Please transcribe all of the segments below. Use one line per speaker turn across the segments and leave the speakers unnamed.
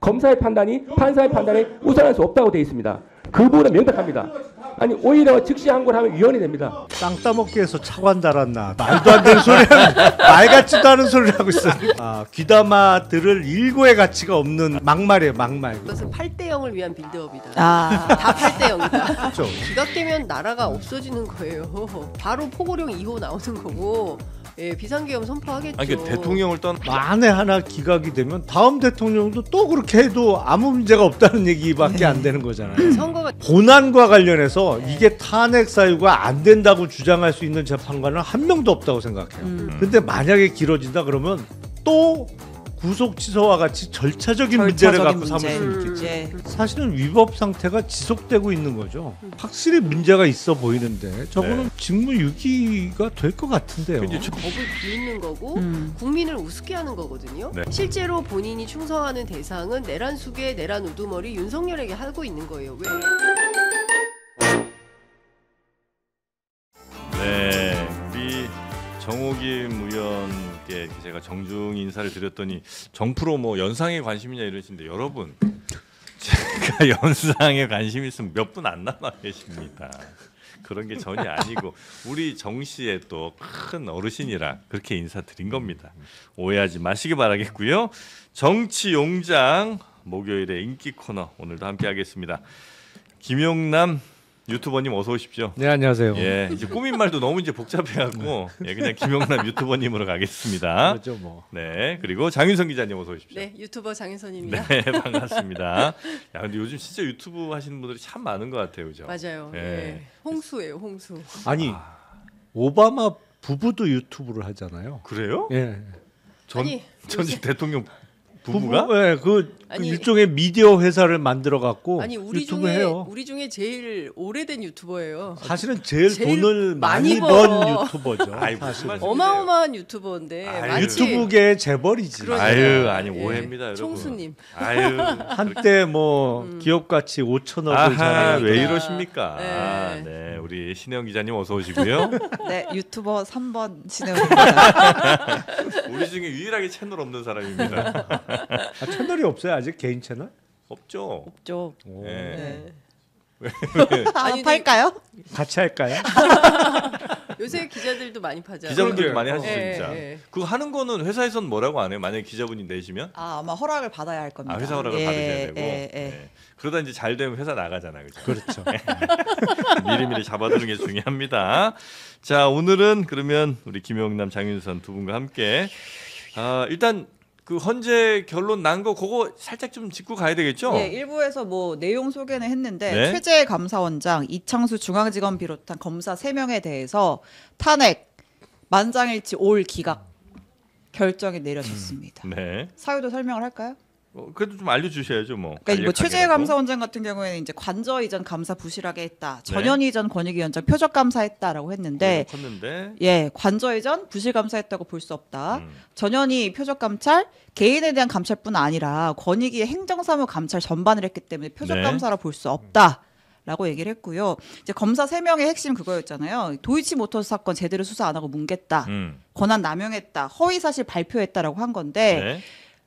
검사의 판단이 판사의 판단에 우선할 수 없다고 되어 있습니다. 그 부분은 명백합니다. 아니 오히려 즉시 항고를 하면 위헌이 됩니다.
땅 따먹기 해서 차관 달았나 말도 안 되는 소리 말 같지도 않은 소리를 하고 있어요. 귀담아 들을 일고의 가치가 없는 막말이에요. 막말.
이것은 8대 0을 위한 빌드업이다.
다
8대 0이다.
그렇죠.
기각되면 나라가 없어지는 거예요. 바로 포고령 2호 나오는 거고 예, 비상계엄 선포하겠죠.
아니 그러니까 대통령을
만에 하나 기각이 되면 다음 대통령도 또 그렇게 해도 아무 문제가 없다는 얘기밖에 안 되는 거잖아요.
선거가
본안과 관련해서 이게 탄핵 사유가 안 된다고 주장할 수 있는 재판관은 한 명도 없다고 생각해요. 근데 만약에 길어진다 그러면 또 구속 취소와 같이 절차적인 문제를 갖고 삼을 수 있겠죠. 사실은 위법 상태가 지속되고 있는 거죠. 확실히 문제가 있어 보이는데 저거는 직무유기가 될 것 같은데요.
법을 비웃는 거고 국민을 우습게 하는 거거든요.
네.
실제로 본인이 충성하는 대상은 내란 수계, 내란 우두머리 윤석열에게 하고 있는 거예요. 왜?
네, 우리 정호김 의원께 제가 정중 인사를 드렸더니 정프로 뭐 연상에 관심이냐 이러시는데 여러분 제가 연상에 관심 있으면 몇 분 안 남아 계십니다. 그런 게 전혀 아니고 우리 정 씨의 또 큰 어르신이라 그렇게 인사드린 겁니다. 오해하지 마시기 바라겠고요. 정치 용장 목요일의 인기 코너 오늘도 함께하겠습니다. 김용남 유튜버님 어서 오십시오.
네, 안녕하세요.
예, 이제 꾸민 말도 너무 이제 복잡해갖고 예, 그냥 김용남 유튜버님으로 가겠습니다.
그렇죠, 뭐.
네, 그리고 장윤선 기자님 어서 오십시오.
네, 유튜버 장윤선입니다.
네, 반갑습니다. 야, 근데 요즘 진짜 유튜브 하시는 분들이 참 많은 것 같아요, 그죠?
맞아요.
예.
예. 홍수예요, 홍수.
아니 오바마 부부도 유튜브를 하잖아요.
그래요?
예.
아니,
전직 대통령 부부가?
예, 그
아니,
일종의 미디어 회사를 만들어 갖고
아니 우리
유튜브
중에
해요.
우리 중에 제일 오래된 유튜버예요.
사실은 제일
제일
돈을
많이
많이
벌어.
번 유튜버죠.
아이, 무슨
사실은.
말씀-
어마어마한 유튜버인데
아유,
마치
유튜브계 재벌이지.
그러니까.
아유, 아니
예.
오해입니다, 여러분.
총수님.
아유,
한때 뭐 기업 가치 5천억을
아하,
자랑하고
왜 이러십니까?
네.
네, 우리 신혜영 기자님 어서 오시고요.
네, 유튜버 3번 신혜원입니다.
우리 중에 유일하게 채널 없는 사람입니다.
채널이 없어요 아직 개인 채널?
없죠.
없죠.
네.
네.
아, 팔까요?
같이 할까요?
요새 기자들도 많이 파죠.
기자분들도 많이 하시죠,
예,
진짜.
예.
그거 하는 거는 회사에서는 뭐라고 안 해요? 만약에 기자분이 내시면?
아마 허락을 받아야 할 겁니다.
회사 허락을 받으셔야 되고.
예.
네. 그러다 이제 잘 되면 회사 나가잖아요. 그렇죠?
그렇죠.
미리미리 잡아두는 게 중요합니다. 자, 오늘은 그러면 우리 김용남, 장윤선 두 분과 함께 일단 그 헌재 결론 난 거 그거 살짝 좀 짚고 가야 되겠죠?
예, 일부에서 뭐 내용 소개는 했는데
네.
최재 감사원장, 이창수 중앙지검 비롯한 검사 3명에 대해서 탄핵 만장일치 올 기각 결정이 내려졌습니다.
네.
사유도 설명을 할까요?
그래도 좀 알려주셔야죠, 뭐.
그러니까 뭐 최재
간략하게라도.
감사원장 같은 경우에는 이제 관저 이전 감사 부실하게 했다. 전현희 전 권익위원장 표적 감사했다라고 했는데
컸는데.
예, 관저 이전 부실 감사했다고 볼 수 없다. 전현희 표적 감찰 개인에 대한 감찰뿐 아니라 권익위의 행정사무 감찰 전반을 했기 때문에 표적
네.
감사라 볼 수 없다라고 얘기를 했고요. 이제 검사 3명의 핵심 그거였잖아요. 도이치모터스 사건 제대로 수사 안 하고 뭉갰다. 권한 남용했다. 허위 사실 발표했다라고 한 건데
네.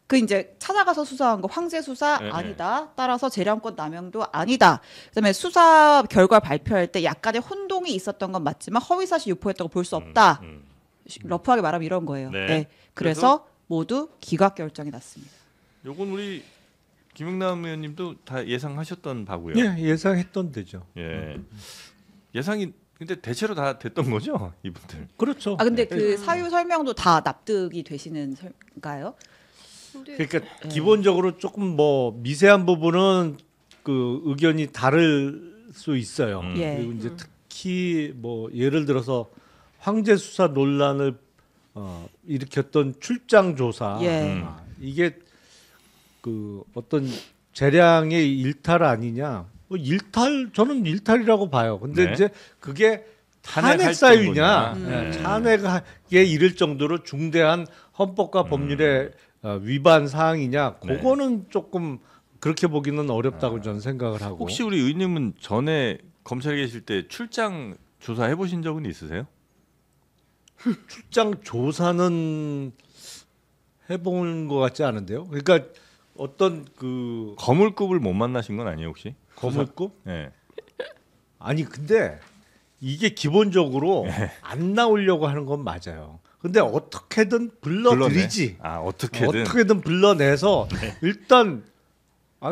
그 이제 찾아가서 수사한 거 황제 수사
네,
아니다. 따라서 재량권 남용도 아니다. 그다음에 수사 결과 발표할 때 약간의 혼동이 있었던 건 맞지만 허위 사실 유포했다고 볼 수 없다. 러프하게 말하면 이런 거예요.
네.
네. 그래서 모두 기각 결정이 났습니다.
요건 우리 김용남 의원님도 다 예상하셨던 바고요.
예, 예상했던 데죠.
예. 예상이 근데 대체로 다 됐던 거죠, 이분들.
그렇죠.
아 근데 그 사유 설명도 다 납득이 되시는 설인가요?
그러니까 기본적으로 조금 뭐 미세한 부분은 그 의견이 다를 수 있어요.
예.
그리고 이제 특히 뭐 예를 들어서 황제 수사 논란을 일으켰던 출장 조사
예.
이게 그 어떤 재량의 일탈 아니냐? 뭐 일탈 저는 일탈이라고 봐요. 근데
네.
이제 그게 탄핵
탄핵할
사유냐?
정도냐.
탄핵에 이를 정도로 중대한 헌법과 법률의 위반 사항이냐?
네.
그거는 조금 그렇게 보기는 어렵다고 저는 생각을 하고.
혹시 우리 의원님은 전에 검찰에 계실 때 출장 조사해 보신 적은 있으세요?
출장 조사는 해본 것 같지 않은데요. 그러니까 어떤 그
거물급을 못 만나신 건 아니에요 혹시?
거물급?
예.
아니 근데 이게 기본적으로 안 나오려고 하는 건 맞아요. 근데 어떻게든 불러들이지.
아 어떻게든.
어떻게든 불러내서 일단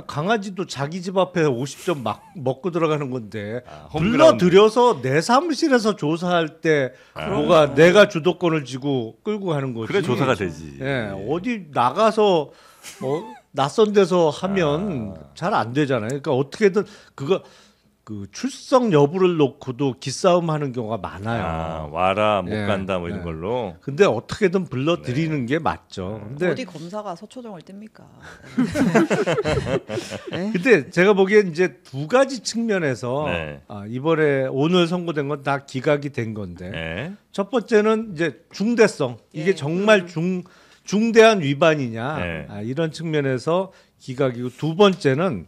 강아지도 자기 집 앞에 50점 막 먹고 들어가는 건데
홈그라운드.
불러들여서 내 사무실에서 조사할 때 뭐가 내가 주도권을 쥐고 끌고 가는 거지.
그래 조사가 되지.
예, 어디 나가서 낯선 데서 하면 잘 안 되잖아요. 그러니까 어떻게든 그 출석 여부를 놓고도 기싸움 하는 경우가 많아요.
와라 못
예,
간다 뭐 이런
예.
걸로.
근데 어떻게든 불러들이는 게 맞죠. 근데
어디 검사가 서초동을 뜹니까? 네.
근데 제가 보기엔 이제 두 가지 측면에서
네.
이번에 오늘 선고된 건 다 기각이 된 건데
예.
첫 번째는 이제 중대성 이게
예.
정말 중대한 위반이냐
네.
이런 측면에서 기각이고 두 번째는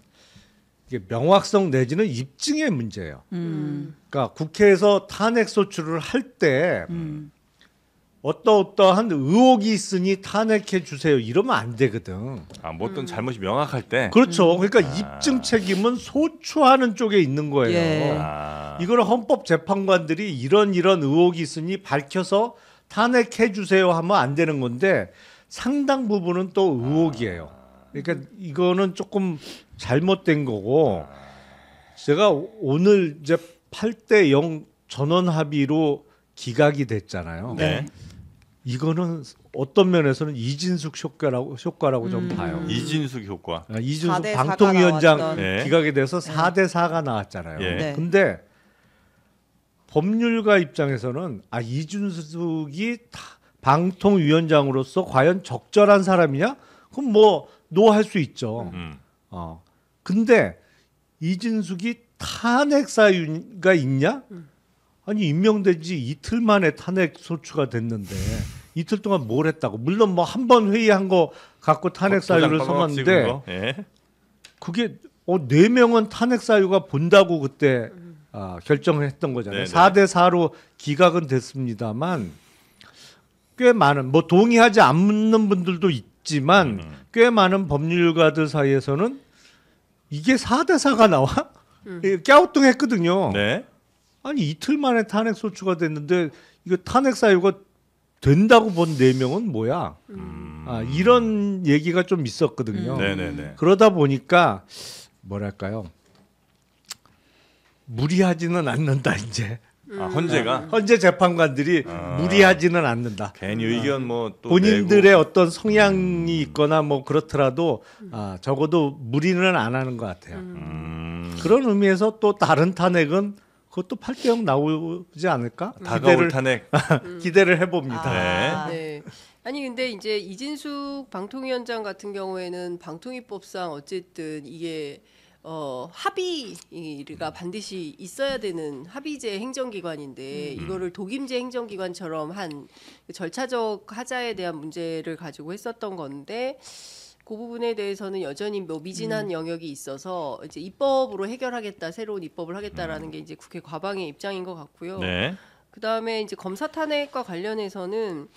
이게 명확성 내지는 입증의 문제예요. 그러니까 국회에서 탄핵 소추를 할 때 어떠한 의혹이 있으니 탄핵해 주세요 이러면 안 되거든.
뭐 어떤 잘못이 명확할 때.
그렇죠. 그러니까 입증 책임은 소추하는 쪽에 있는 거예요.
예.
이걸 헌법재판관들이 이런 의혹이 있으니 밝혀서 탄핵해 주세요 하면 안 되는 건데 상당 부분은 또 의혹이에요. 그러니까 이거는 조금 잘못된 거고 제가 오늘 이제 8대0 전원 합의로 기각이 됐잖아요.
네.
이거는 어떤 면에서는 이진숙 효과라고 좀 봐요.
이진숙 효과.
이준석
4대 4가
방통위원장
나왔던.
네.
기각에 대해서 4대 4가 나왔잖아요.
예.
네.
근데 법률가 입장에서는 이준숙이 방통위원장으로서 과연 적절한 사람이냐? 그럼 뭐 노할 수 있죠. 근데 이진숙이 탄핵 사유가 있냐? 아니 임명된 지 이틀 만에 탄핵 소추가 됐는데 이틀 동안 뭘 했다고? 물론 뭐 한 번 회의한 거 갖고 탄핵 사유를 써놨는데
예.
그게 4명은 탄핵 사유가 본다고 그때 결정을 했던 거잖아요.
네네.
4대 4로 기각은 됐습니다만 꽤 많은 뭐 동의하지 않는 분들도 있지만 꽤 많은 법률가들 사이에서는 이게 4대 4가 나와? 갸우뚱했거든요.
네.
아니 이틀 만에 탄핵 소추가 됐는데 이거 탄핵 사유가 된다고 본 4명은 뭐야? 이런 얘기가 좀 있었거든요.
네네네.
그러다 보니까 뭐랄까요? 무리하지는 않는다 이제.
헌재가
헌재 재판관들이 무리하지는 않는다.
괜히 의견 뭐또
본인들의 어떤 성향이 있거나 뭐 그렇더라도 적어도 무리는 안 하는 것 같아요. 그런 의미에서 또 다른 탄핵은 그것도 8대0 나오지 않을까?
다가올 탄핵.
기대를 해봅니다.
네. 아니 근데 이제 이진숙 방통위원장 같은 경우에는 방통위법상 어쨌든 이게 합의가 반드시 있어야 되는 합의제 행정기관인데 이거를 독임제 행정기관처럼 한 절차적 하자에 대한 문제를 가지고 했었던 건데 그 부분에 대해서는 여전히 뭐 미진한 영역이 있어서 이제 입법으로 해결하겠다, 새로운 입법을 하겠다라는 게 이제 국회 과방의 입장인 것 같고요.
네.
그 다음에 이제 검사 탄핵과 관련해서는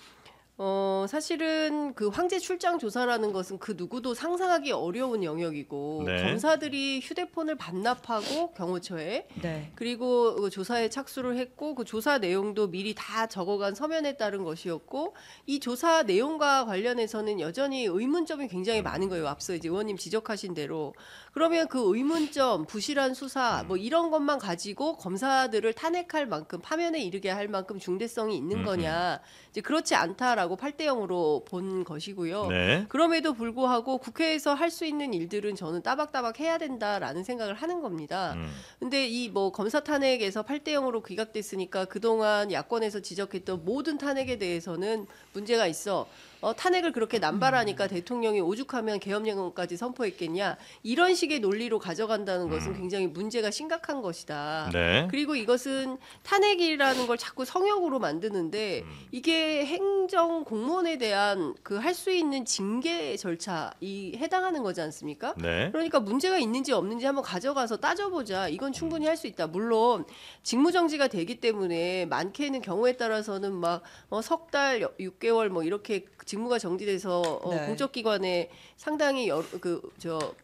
사실은 그 황제 출장 조사라는 것은 그 누구도 상상하기 어려운 영역이고
네.
검사들이 휴대폰을 반납하고 경호처에
네.
그리고 그 조사에 착수를 했고 그 조사 내용도 미리 다 적어간 서면에 따른 것이었고 이 조사 내용과 관련해서는 여전히 의문점이 굉장히 많은 거예요. 앞서 이제 의원님 지적하신 대로 그러면 그 의문점, 부실한 수사 뭐 이런 것만 가지고 검사들을 탄핵할 만큼 파면에 이르게 할 만큼 중대성이 있는 거냐 이제 그렇지 않다라고 8대0으로 본 것이고요.
네.
그럼에도 불구하고 국회에서 할 수 있는 일들은 저는 따박따박 해야 된다라는 생각을 하는 겁니다. 근데 이 뭐 검사 탄핵에서 8대0으로 기각됐으니까 그동안 야권에서 지적했던 모든 탄핵에 대해서는 문제가 있어. 탄핵을 그렇게 남발하니까 대통령이 오죽하면 계엄령까지 선포했겠냐. 이런 식의 논리로 가져간다는 것은 굉장히 문제가 심각한 것이다.
네.
그리고 이것은 탄핵이라는 걸 자꾸 성역으로 만드는데 이게 행정 공무원에 대한 그 할 수 있는 징계 절차에 해당하는 거지 않습니까?
네.
그러니까 문제가 있는지 없는지 한번 가져가서 따져보자. 이건 충분히 할 수 있다. 물론 직무정지가 되기 때문에 많게는 경우에 따라서는 막 석 달, 6개월 뭐 이렇게 직무가 정지돼서
네.
공적기관에 상당히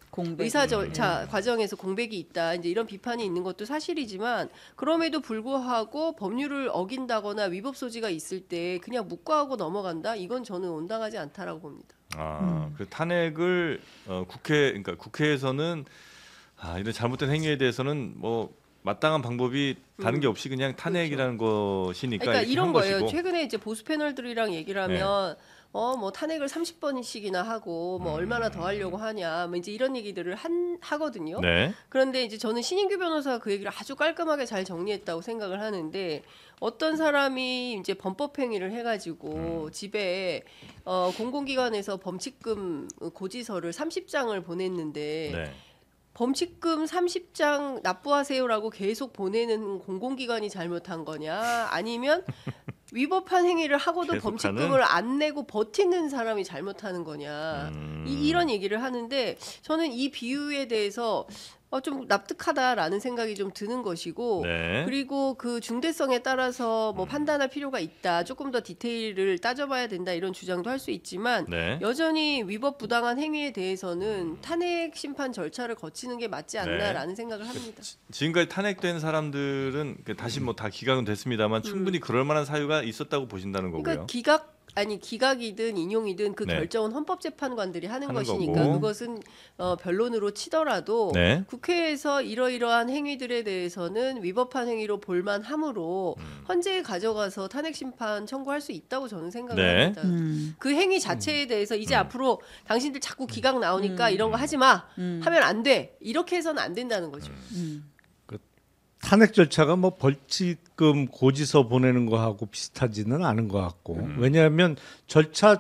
공백.
의사 절차 과정에서 공백이 있다. 이제 이런 비판이 있는 것도 사실이지만 그럼에도 불구하고 법률을 어긴다거나 위법 소지가 있을 때 그냥 묵과하고 넘어간다. 이건 저는 온당하지 않다라고 봅니다.
그 탄핵을 그러니까 국회에서는 이런 잘못된 행위에 대해서는 뭐 마땅한 방법이 다른 게 없이 그냥 탄핵이라는 것이니까
그러니까
이렇게
이런
한
거예요.
것이고.
최근에 이제 보수 패널들이랑 얘기를 하면 뭐 탄핵을 30번씩이나 하고 뭐 얼마나 더 하려고 하냐 뭐 이제 이런 얘기들을 하거든요.
네.
그런데 이제 저는 신인규 변호사가 그 얘기를 아주 깔끔하게 잘 정리했다고 생각을 하는데 어떤 사람이 이제 범법 행위를 해가지고 집에 공공기관에서 범칙금 고지서를 30장을 보냈는데
네.
범칙금 30장 납부하세요라고 계속 보내는 공공기관이 잘못한 거냐 아니면 위법한 행위를 하고도
계속하는?
범칙금을 안 내고 버티는 사람이 잘못하는 거냐 이런 얘기를 하는데 저는 이 비유에 대해서 좀 납득하다라는 생각이 좀 드는 것이고
네.
그리고 그 중대성에 따라서 뭐 판단할 필요가 있다 조금 더 디테일을 따져봐야 된다 이런 주장도 할 수 있지만
네.
여전히 위법 부당한 행위에 대해서는 탄핵 심판 절차를 거치는 게 맞지 않나라는 생각을 합니다.
지금까지 탄핵된 사람들은 다시 뭐 다 기각은 됐습니다만 충분히 그럴 만한 사유가 있었다고 보신다는 거고요.
그러니까 기각이든 인용이든 그
네.
결정은 헌법재판관들이 하는 것이니까
거고.
그것은 변론으로 치더라도
네.
국회에서 이러이러한 행위들에 대해서는 위법한 행위로 볼만하므로 헌재에 가져가서 탄핵 심판 청구할 수 있다고 저는 생각을
네.
합니다. 그 행위 자체에 대해서 이제 앞으로 당신들 자꾸 기각 나오니까 이런 거 하지 마 하면 안 돼. 이렇게 해서는 안 된다는 거죠.
탄핵 절차가 뭐 벌칙금 고지서 보내는 거하고 비슷하지는 않은 것 같고 왜냐하면 절차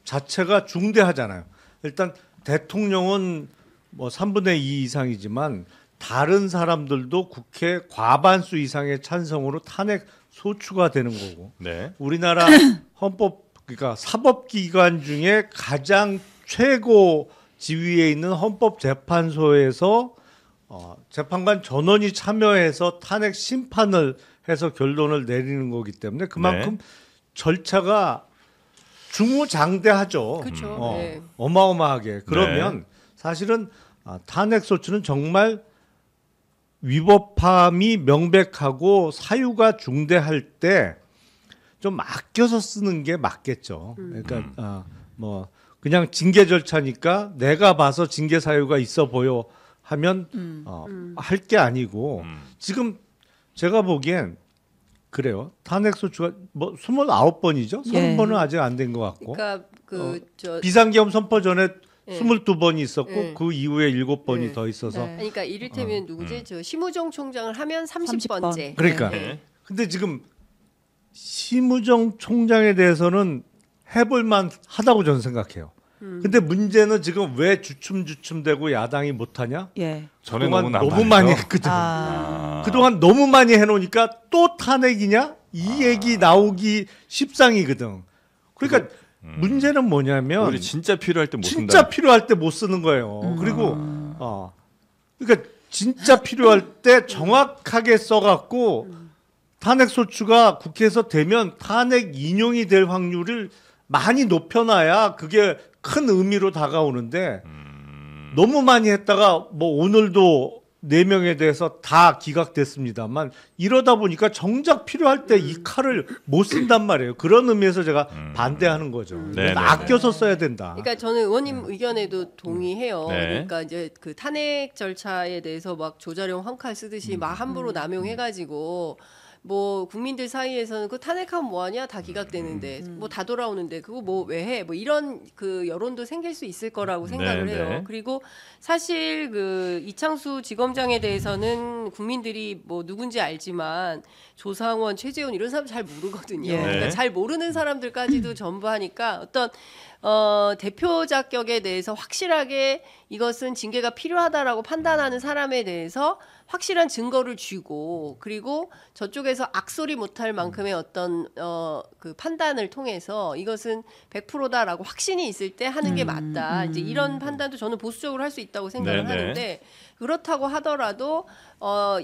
자체가 중대하잖아요. 일단 대통령은 뭐 3분의 2 이상이지만 다른 사람들도 국회 과반수 이상의 찬성으로 탄핵 소추가 되는 거고
네.
우리나라 헌법 그러니까 사법기관 중에 가장 최고 지위에 있는 헌법재판소에서 재판관 전원이 참여해서 탄핵 심판을 해서 결론을 내리는 거기 때문에 그만큼 절차가 중무장대하죠.
그렇죠. 네.
어마어마하게. 그러면 사실은 탄핵 소추는 정말 위법함이 명백하고 사유가 중대할 때 좀 아껴서 쓰는 게 맞겠죠. 그러니까 뭐 그냥 징계 절차니까 내가 봐서 징계 사유가 있어 보여 하면 할 게 아니고 지금 제가 보기엔 그래요. 탄핵 소추가 뭐 29번이죠. 30번은 아직 안 된 것 같고.
그러니까
비상계엄 선포 전에
네.
22번이 있었고
네.
그 이후에 7번이
네.
더 있어서
그러니까 이를테면 누구지? 저 심우정 총장을 하면 30번째.
그러니까.
네.
근데 지금 심우정 총장에 대해서는 해볼만 하다고 저는 생각해요. 근데 문제는 지금 왜 주춤주춤대고 야당이 못하냐?
예.
전에
그동안
너무
너무 많이 했거든. 그동안 너무 많이 해놓으니까 또 탄핵이냐? 이 얘기 나오기 십상이거든. 그러니까 문제는 뭐냐면
우리 진짜 필요할 때 못 쓴다.
진짜 필요할 때 못 쓰는 거예요. 그리고 그러니까 진짜 필요할 때 정확하게 써갖고 탄핵 소추가 국회에서 되면 탄핵 인용이 될 확률을 많이 높여놔야 그게 큰 의미로 다가오는데 너무 많이 했다가 뭐 오늘도 4명에 대해서 다 기각됐습니다만 이러다 보니까 정작 필요할 때 이 칼을 못 쓴단 말이에요. 그런 의미에서 제가 반대하는 거죠.
네,
아껴서 써야 된다.
그러니까 저는 의원님 의견에도 동의해요.
네.
그러니까 이제 그 탄핵 절차에 대해서 막 조자룡 황칼 쓰듯이 막 함부로 남용해가지고 뭐 국민들 사이에서는 그 탄핵하면 뭐하냐 다 기각되는데 뭐 다 돌아오는데 그거 뭐 왜 해? 뭐 이런 그 여론도 생길 수 있을 거라고 생각을
네,
해요.
네.
그리고 사실 그 이창수 지검장에 대해서는 국민들이 뭐 누군지 알지만 조상원, 최재훈 이런 사람 잘 모르거든요.
예.
그러니까
네.
잘 모르는 사람들까지도 전부 하니까 어떤 대표 자격에 대해서 확실하게 이것은 징계가 필요하다라고 판단하는 사람에 대해서 확실한 증거를 쥐고 그리고 저쪽에서 악소리 못할 만큼의 어떤 그 판단을 통해서 이것은 100%다라고 확신이 있을 때 하는 게 맞다. 이제 이런 판단도 저는 보수적으로 할 수 있다고 생각을
네네.
하는데 그렇다고 하더라도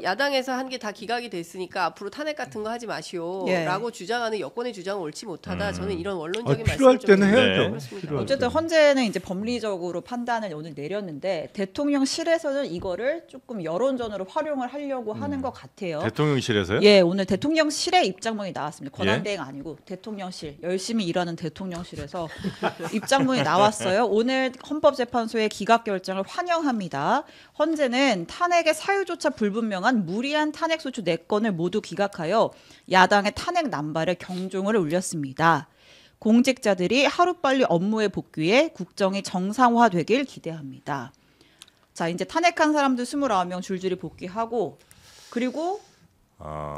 야당에서 한 게 다 기각이 됐으니까 앞으로 탄핵 같은 거 하지 마시오라고
예.
주장하는 여권의 주장은 옳지 못하다. 저는 이런 원론적인
필요할
말씀을 좀
때는 해야죠.
드리겠습니다.
필요할
어쨌든 헌재는 이제 법리적으로 판단을 오늘 내렸는데 대통령실에서는 이거를 조금 여론전으로 활용을 하려고 하는 것 같아요.
대통령실에서요?
예, 오늘 대통령실의 입장문이 나왔습니다.
예?
권한대행 아니고 대통령실, 열심히 일하는 대통령실에서 입장문이 나왔어요. 오늘 헌법재판소의 기각 결정을 환영합니다. 헌재는 탄핵의 사유조차 불분명한 무리한 탄핵소추 4건을 모두 기각하여 야당의 탄핵 남발에 경종을 울렸습니다. 공직자들이 하루빨리 업무에 복귀해 국정이 정상화되길 기대합니다. 자, 이제 탄핵한 사람들 29명 줄줄이 복귀하고 그리고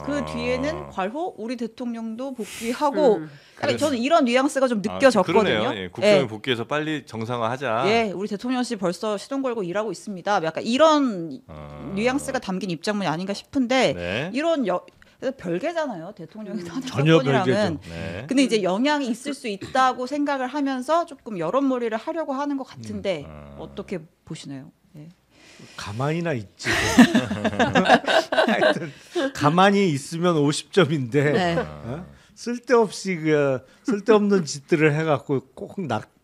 그 뒤에는 괄호 우리 대통령도 복귀하고 약간 저는 이런 뉘앙스가 좀 느껴졌거든요.
그러네요. 예, 국정에 복귀해서 빨리 정상화하자.
예, 우리 대통령실 벌써 시동 걸고 일하고 있습니다. 약간 이런 뉘앙스가 담긴 입장문이 아닌가 싶은데
네.
이런 별개잖아요. 대통령이 탄핵
전혀
사건이랑은.
별개죠.
네.
근데 이제 영향이 있을 수 있다고 생각을 하면서 조금 여론몰이를 하려고 하는 것 같은데 어떻게 보시나요? 예.
가만히나 있지. 하여튼 가만히 있으면 50점인데
네.
쓸데없이 쓸데없는 짓들을 해갖고 꼭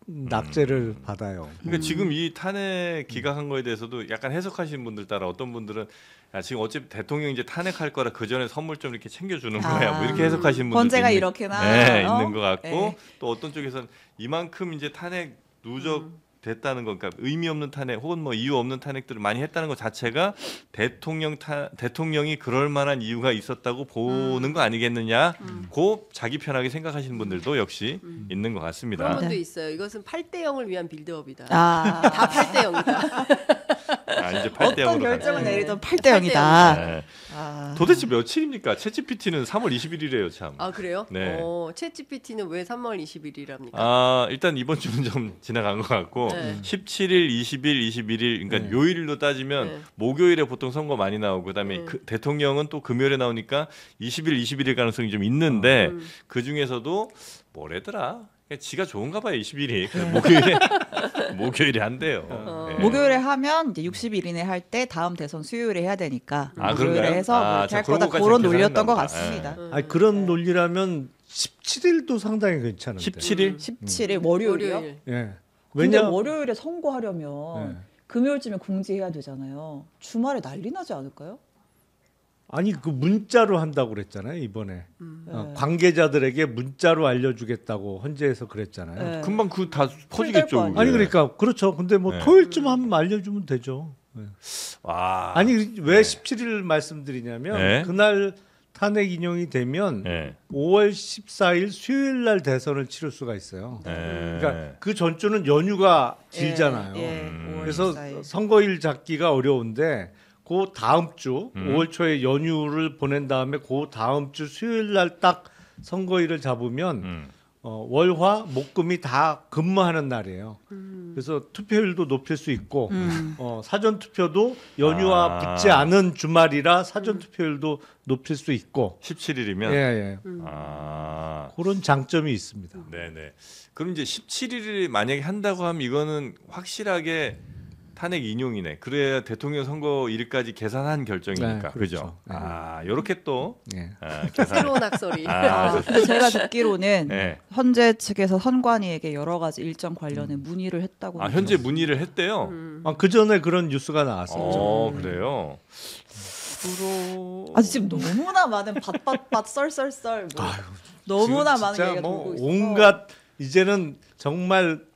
낙제를 받아요.
그러니까 지금 이 탄핵 기각한 거에 대해서도 약간 해석하시는 분들 따라 어떤 분들은 야, 지금 어차피 대통령 이제 탄핵할 거라 그 전에 선물 좀 이렇게 챙겨주는 거야. 뭐 이렇게 해석하시는 분들도
헌재가 이렇게나
네, 있는 것 같고
네.
또 어떤 쪽에서는 이만큼 이제 탄핵 누적 됐다는 거, 그러니까 의미 없는 탄핵 혹은 뭐 이유 없는 탄핵들을 많이 했다는 것 자체가 대통령이 그럴 만한 이유가 있었다고 보는 거 아니겠느냐? 고 자기 편하게 생각하시는 분들도 역시 있는 것 같습니다.
그런 분도
네.
있어요. 이것은 8대 0을 위한 빌드업이다.
다
다 8대 0이다.
이제 8대 0으로
어떤 결정을
가죠.
내리던 8대 0이다.
네. 도대체 며칠입니까? 챗GPT는 3월 20일이래요, 참.
아 그래요?
네.
챗GPT는 왜 3월 20일이랍니까?
일단 이번 주는 좀 지나간 것 같고
네.
17일, 20일, 21일, 그러니까 요일로 따지면
네.
목요일에 보통 선거 많이 나오고 그다음에
네.
대통령은 또 금요일에 나오니까 20일, 21일 가능성이 좀 있는데 그 중에서도 뭐래더라? 그냥 지가 좋은가 봐요, 20일이. 목요일에 한대요. 네.
목요일에 하면 이제 60일 이내 할 때 다음 대선 수요일에 해야 되니까 목요일에
그런가요?
해서 그렇게 할
그런
거다
것까지
그런
계산했나
논리였던 것
보다.
같습니다.
아니 그런 논리라면 17일도 상당히 괜찮은데.
17일?
17일 월요일이요?
월요일.
예.
근데
왜냐?
월요일에 선거하려면
네.
금요일쯤에 공지해야 되잖아요. 주말에 난리 나지 않을까요?
아니 그 문자로 한다고 그랬잖아요 이번에
네.
관계자들에게 문자로 알려주겠다고 헌재에서 그랬잖아요.
네.
금방 그 다
거
퍼지겠죠.
아니에요?
그게.
아니 그러니까 그렇죠. 근데 뭐
네.
토요일쯤 한번 알려주면 되죠. 네.
와.
아니 왜
네.
17일 말씀드리냐면
네.
그날 탄핵 인용이 되면
네.
5월 14일 수요일 날 대선을 치를 수가 있어요.
네.
그러니까 그 전주는 연휴가 길잖아요.
예, 5월
그래서
14일.
선거일 잡기가 어려운데 그 다음 주 5월
음.
초에 연휴를 보낸 다음에 그 다음 주 수요일 날 딱 선거일을 잡으면 월화 목금이 다 근무하는 날이에요. 그래서 투표율도 높일 수 있고 사전 투표도 연휴와 붙지 않은 주말이라 사전 투표율도 높일 수 있고
17일이면
예. 그런 장점이 있습니다.
네네. 그럼 이제 17일을 만약에 한다고 하면 이거는 확실하게 탄핵 인용이네. 그래야 대통령 선거 일까지 계산한 결정이니까.
네,
그죠?
그렇죠.
요렇게 또
예.
계산.
새로운 악소리.
근데 제가 듣기로는
네.
헌재 측에서 선관위에게 여러 가지 일정 관련해 문의를 했다고.
현재 문의를 했대요.
그 전에 그런 뉴스가 나왔었죠.
그래요.
지금 너무나 많은 밭밭밭 썰썰썰 뭐. 너무나
지금
많은
진짜
얘기가
뭐
돌고 있어.
온갖 이제는 정말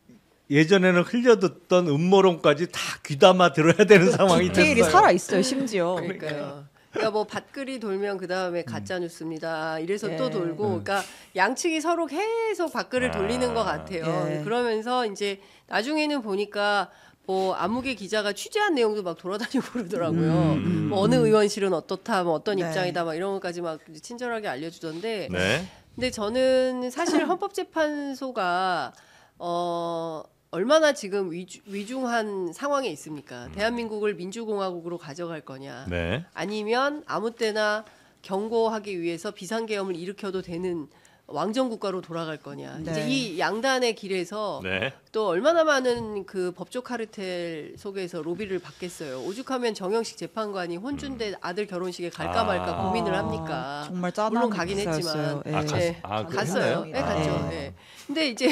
예전에는 흘려듣던 음모론까지 다 귀담아 들어야 되는 상황이
디테일이
됐어요.
살아 있어요 심지어.
그러니까요. 그러니까 뭐 밭글이 돌면 그 다음에 가짜 뉴스입니다. 이래서
예.
또 돌고, 그러니까 양측이 서로 계속 밭글을 돌리는 것 같아요.
예.
그러면서 이제 나중에는 보니까 뭐 안무개 기자가 취재한 내용도 막 돌아다니고 그러더라고요. 뭐 어느 의원실은 어떻다, 뭐 어떤
네.
입장이다, 막 이런 것까지 막 친절하게 알려주던데.
네.
근데 저는 사실 헌법재판소가 얼마나 지금 위중한 상황에 있습니까? 대한민국을 민주공화국으로 가져갈 거냐?
네.
아니면 아무 때나 경고하기 위해서 비상계엄을 일으켜도 되는 왕정국가로 돌아갈 거냐?
네.
이제 이 양단의 길에서
네.
또 얼마나 많은 그 법조 카르텔 속에서 로비를 받겠어요. 오죽하면 정영식 재판관이 혼준대 아들 결혼식에 갈까 말까 고민을 합니까?
정말 짠한
물론 가긴
기사였어요.
했지만.
예.
네. 갔어요. 네, 갔죠. 네. 근데 이제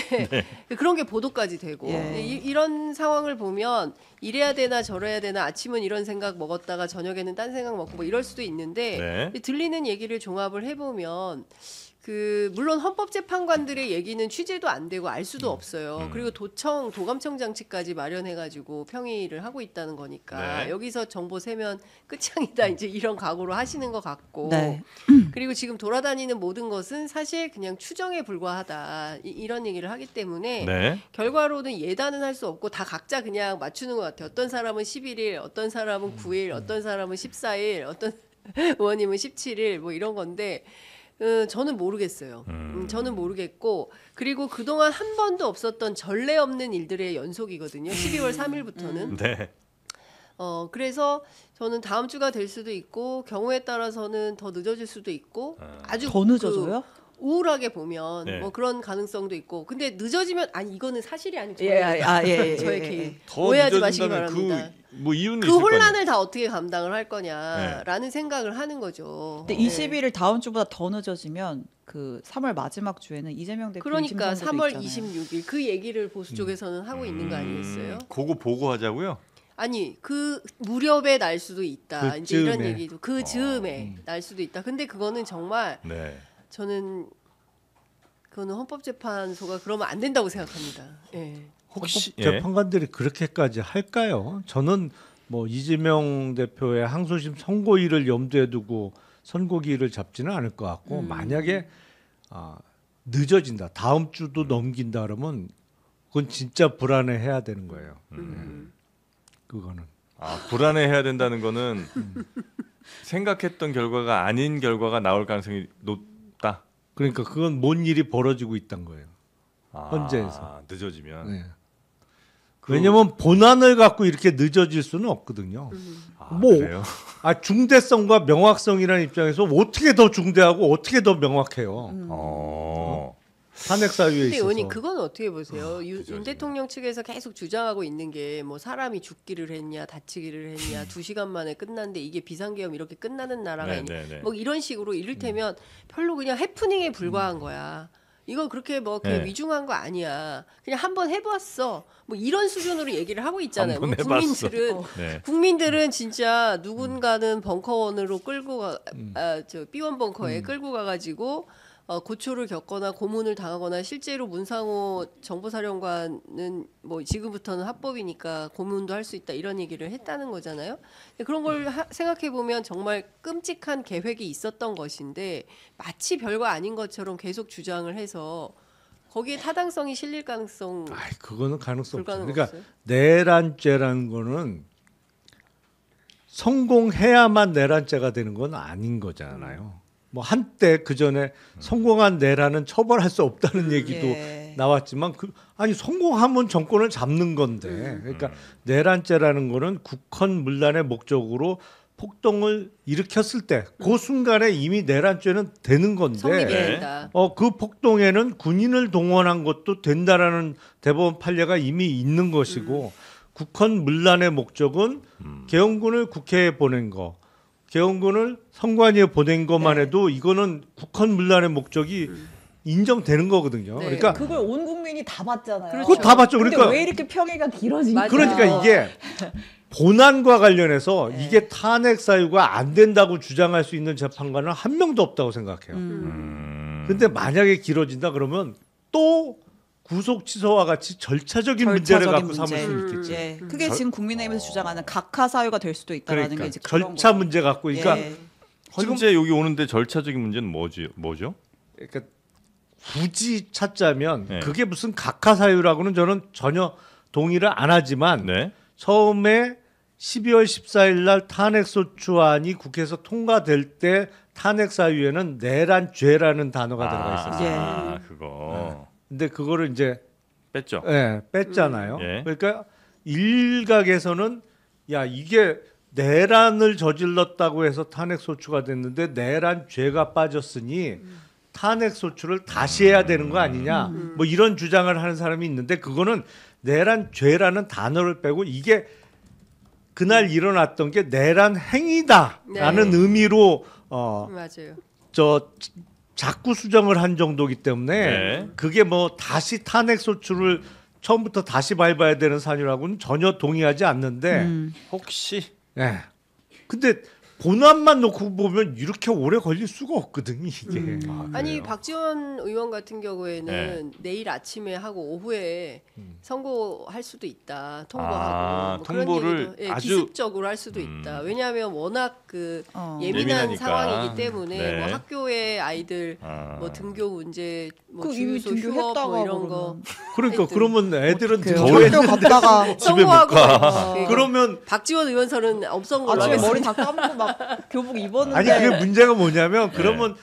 그런 게 보도까지 되고
예.
이런 상황을 보면 이래야 되나 저래야 되나 아침은 이런 생각 먹었다가 저녁에는 딴 생각 먹고 뭐 이럴 수도 있는데
네.
들리는 얘기를 종합을 해보면 물론 헌법재판관들의 얘기는 취재도 안 되고 알 수도 없어요. 그리고 도감청 장치까지 마련해가지고 평의를 하고 있다는 거니까
네.
여기서 정보 세면 끝장이다 이제 이런 각오로 하시는 것 같고
네.
그리고 지금 돌아다니는 모든 것은 사실 그냥 추정에 불과하다 이런 얘기를 하기 때문에
네.
결과로는 예단은 할 수 없고 다 각자 그냥 맞추는 것 같아요. 어떤 사람은 11일, 어떤 사람은 9일, 어떤 사람은 14일, 어떤 의원님은 17일 뭐 이런 건데 저는 모르겠어요. 저는 모르겠고 그리고 그동안 한 번도 없었던 전례 없는 일들의 연속이거든요. 12월 3일부터는.
네.
그래서 저는 다음 주가 될 수도 있고 경우에 따라서는 더 늦어질 수도 있고 아주
더 늦어져요?
우울하게 보면
네.
뭐 그런 가능성도 있고 근데 늦어지면 아니 이거는 사실이 아니고
예.
저의 개인
더
오해하지 마시기
늦어진다면
바랍니다.
뭐 이유는
그
있을 거 아니에요.
혼란을 다 어떻게 감당을 할 거냐라는 생각을 하는 거죠.
근데 21일 다음 주보다 더 늦어지면 그 3월 마지막 주에는 이재명 대표
그러니까
심선고도
3월
있잖아요.
26일 그 얘기를 보수 쪽에서는 하고 있는 거 아니겠어요?
그거 보고하자고요?
아니 그 무렵에 날 수도 있다.
그
이제 이런
즈음에.
얘기도 그 즈음에 날 수도 있다. 근데 그거는 정말
네.
저는 그거는 헌법재판소가 그러면 안 된다고 생각합니다. 예.
혹시
재판관들이 그렇게까지 할까요? 저는 뭐 이재명 대표의 항소심 선고일을 염두에 두고 선고기일을 잡지는 않을 것 같고 만약에 늦어진다 다음 주도 넘긴다 그러면 그건 진짜 불안해해야 되는 거예요. 그거는
불안해해야 된다는 거는 생각했던 결과가 아닌 결과가 나올 가능성이 높다.
그러니까 그건 뭔 일이 벌어지고 있다는 거예요. 현재에서.
늦어지면.
네. 왜냐면 본안을 갖고 이렇게 늦어질 수는 없거든요. 뭐
그래요?
중대성과 명확성이라는 입장에서 어떻게 더 중대하고 어떻게 더 명확해요. 탄핵 사유에
근데
있어서.
의원님 그건 어떻게 보세요? 윤 대통령 측에서 계속 주장하고 있는 게 뭐 사람이 죽기를 했냐 다치기를 했냐 2시간 만에 끝났는데 이게 비상계엄 이렇게 끝나는 나라가 있냐
네.
뭐 이런 식으로 이를테면 별로 그냥 해프닝에 불과한 거야. 이거 그렇게 뭐
네.
위중한 거 아니야. 그냥 한번 해봤어. 뭐 이런 수준으로 얘기를 하고 있잖아요.
한번
뭐
해봤어.
국민들은
네.
국민들은 진짜 누군가는 벙커원으로 끌고 저 B1 벙커에 끌고 가가지고 고초를 겪거나 고문을 당하거나 실제로 문상호 정보사령관은 뭐 지금부터는 합법이니까 고문도 할 수 있다 이런 얘기를 했다는 거잖아요. 그런 걸 생각해 보면 정말 끔찍한 계획이 있었던 것인데 마치 별거 아닌 것처럼 계속 주장을 해서 거기에 타당성이 실릴 가능성
그거는 가능성 없죠.
불가능
그러니까
없어요?
내란죄라는 거는 성공해야만 내란죄가 되는 건 아닌 거잖아요. 뭐 한때 그 전에 성공한 내란은 처벌할 수 없다는 얘기도
예.
나왔지만 성공하면 정권을 잡는 건데 그러니까 내란죄라는 거는 국헌 문란의 목적으로 폭동을 일으켰을 때 그 순간에 이미 내란죄는 되는 건데
성립이 된다.
그 폭동에는 군인을 동원한 것도 된다라는 대법원 판례가 이미 있는 것이고 국헌 문란의 목적은 계엄군을 국회에 보낸 거 계엄군을 선관위에 보낸 것만 해도 이거는 국헌 문란의 목적이 인정되는 거거든요.
네.
그러니까
그걸 온 국민이 다 봤잖아요.
그렇죠.
그거 다 봤죠.
근데
그러니까
왜 이렇게 평의가 길어진
맞아요.
그러니까 이게 본안과 관련해서 이게 탄핵 사유가 안 된다고 주장할 수 있는 재판관은 한 명도 없다고 생각해요. 근데 만약에 길어진다 그러면 또 구속 취소와 같이 절차적인 문제를 갖고 삼을 수 있겠죠.
예. 그게 지금 국민의힘에서 주장하는 각하 사유가 될 수도 있다라는
그러니까
게 이제 그런
절차
거죠.
문제 갖고 그러니까
예.
현재 여기 오는데 절차적인 문제는 뭐죠?
그러니까 굳이 찾자면
네.
그게 무슨 각하 사유라고는 저는 전혀 동의를 안 하지만
네.
처음에 12월 14일 날 탄핵소추안이 국회에서 통과될 때 탄핵 사유에는 내란죄라는 단어가 들어가 있었어요.
예.
그거.
근데 그거를 이제
뺐죠.
예, 뺐잖아요.
예.
그러니까 일각에서는 야 이게 내란을 저질렀다고 해서 탄핵 소추가 됐는데 내란 죄가 빠졌으니 탄핵 소추를 다시 해야 되는 거 아니냐 뭐 이런 주장을 하는 사람이 있는데 그거는 내란 죄라는 단어를 빼고 이게 그날 일어났던 게 내란 행위다라는
네.
의미로
맞아요.
저 자꾸 수정을 한 정도기 때문에
네.
그게 뭐 다시 탄핵 소추를 처음부터 다시 밟아야 되는 사유라고는 전혀 동의하지 않는데
혹시
예. 근데 본안만 놓고 보면 이렇게 오래 걸릴 수가 없거든요, 이게.
아니 박지원 의원 같은 경우에는 내일 아침에 하고 오후에 선고할 수도 있다 통보하고 뭐
통보를
그런 얘기도, 예,
아주-
기습적으로 할 수도 있다. 왜냐하면 워낙 그 예민한
예민하니까.
상황이기 때문에
네.
뭐 학교의 아이들
아.
뭐 등교 문제, 뭐
그 이미
주유소 휴업
등교했다가
뭐 이런 거
그러니까
하여튼
그러면 애들은
어떡해요?
등교했는데
학교 갔다가
집에 못
선고하고
가.
그러니까
그러면
박지원 의원설은 없던 걸로
아침에
하겠습니다.
머리 다 감고 막 교복 입었는데
아니 그게 문제가 뭐냐면 그러면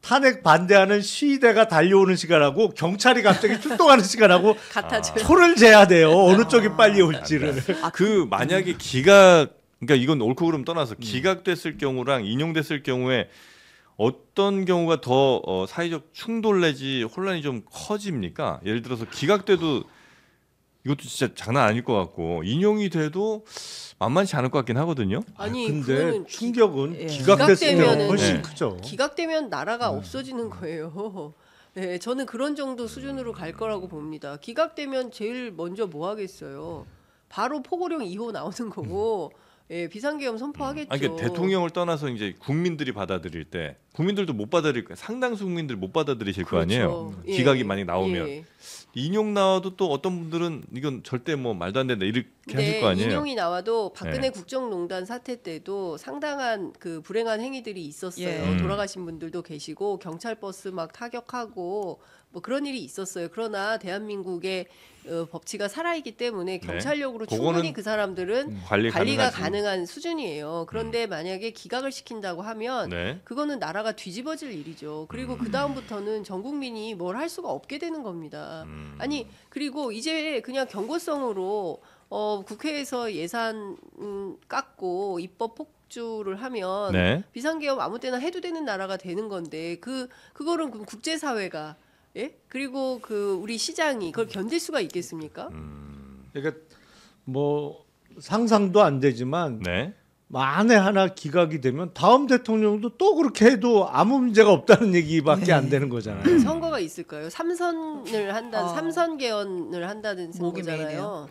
탄핵 반대하는 시위대가 달려오는 시간하고 경찰이 갑자기 출동하는 시간하고
같아져요.
초를 재야 돼요. 어느 쪽이 빨리 올지를.
그 만약에 기각 그러니까 이건 옳고 그름 떠나서 기각됐을 경우랑 인용됐을 경우에 어떤 경우가 더 사회적 충돌 내지 혼란이 좀 커집니까? 예를 들어서 기각돼도 이것도 진짜 장난 아닐 것 같고 인용이 돼도 만만치 않을 것 같긴 하거든요.
아니
근데
그거는
충격은
예.
기각됐을 때는
기각되면은-
훨씬
네.
크죠.
기각되면 나라가 없어지는 거예요. 네, 저는 그런 정도 수준으로 갈 거라고 봅니다. 기각되면 제일 먼저 뭐 하겠어요? 바로 포고령 2호 나오는 거고 예, 비상계엄 선포하겠죠.
아니, 그러니까 대통령을 떠나서 이제 국민들이 받아들일 때 국민들도 못 받아들일 거예요. 상당수 국민들 못 받아들이실 거 아니에요.
그렇죠. 예,
기각이 만약 나오면
예.
인용 나와도 또 어떤 분들은 이건 절대 뭐 말도 안 된다 이렇게 하실 거 아니에요.
인용이 나와도 박근혜
네.
국정농단 사태 때도 상당한 그 불행한 행위들이 있었어요.
예.
돌아가신 분들도 계시고 경찰 버스 막 타격하고 뭐 그런 일이 있었어요. 그러나 대한민국의 법치가 살아있기 때문에 경찰력으로
그거는
충분히 그 사람들은
관리
관리가
가능하지.
가능한 수준이에요. 그런데 만약에 기각을 시킨다고 하면
네.
그거는 나라가 뒤집어질 일이죠. 그리고 그 다음부터는 전 국민이 뭘 할 수가 없게 되는 겁니다. 아니 그리고 이제 그냥 경고성으로 국회에서 예산 깎고 입법 폭주를 하면
네.
비상계엄 아무 때나 해도 되는 나라가 되는 건데 그거는 그럼 국제사회가 예? 그리고 그 우리 시장이 그걸 견딜 수가 있겠습니까?
그러니까 뭐 상상도 안 되지만
네.
만에 하나 기각이 되면 다음 대통령도 또 그렇게 해도 아무 문제가 없다는 얘기밖에 안 되는 거잖아요.
선거가 있을까요? 삼선을 한다는 삼선 개헌을 한다는
목이
거잖아요.
메이네요.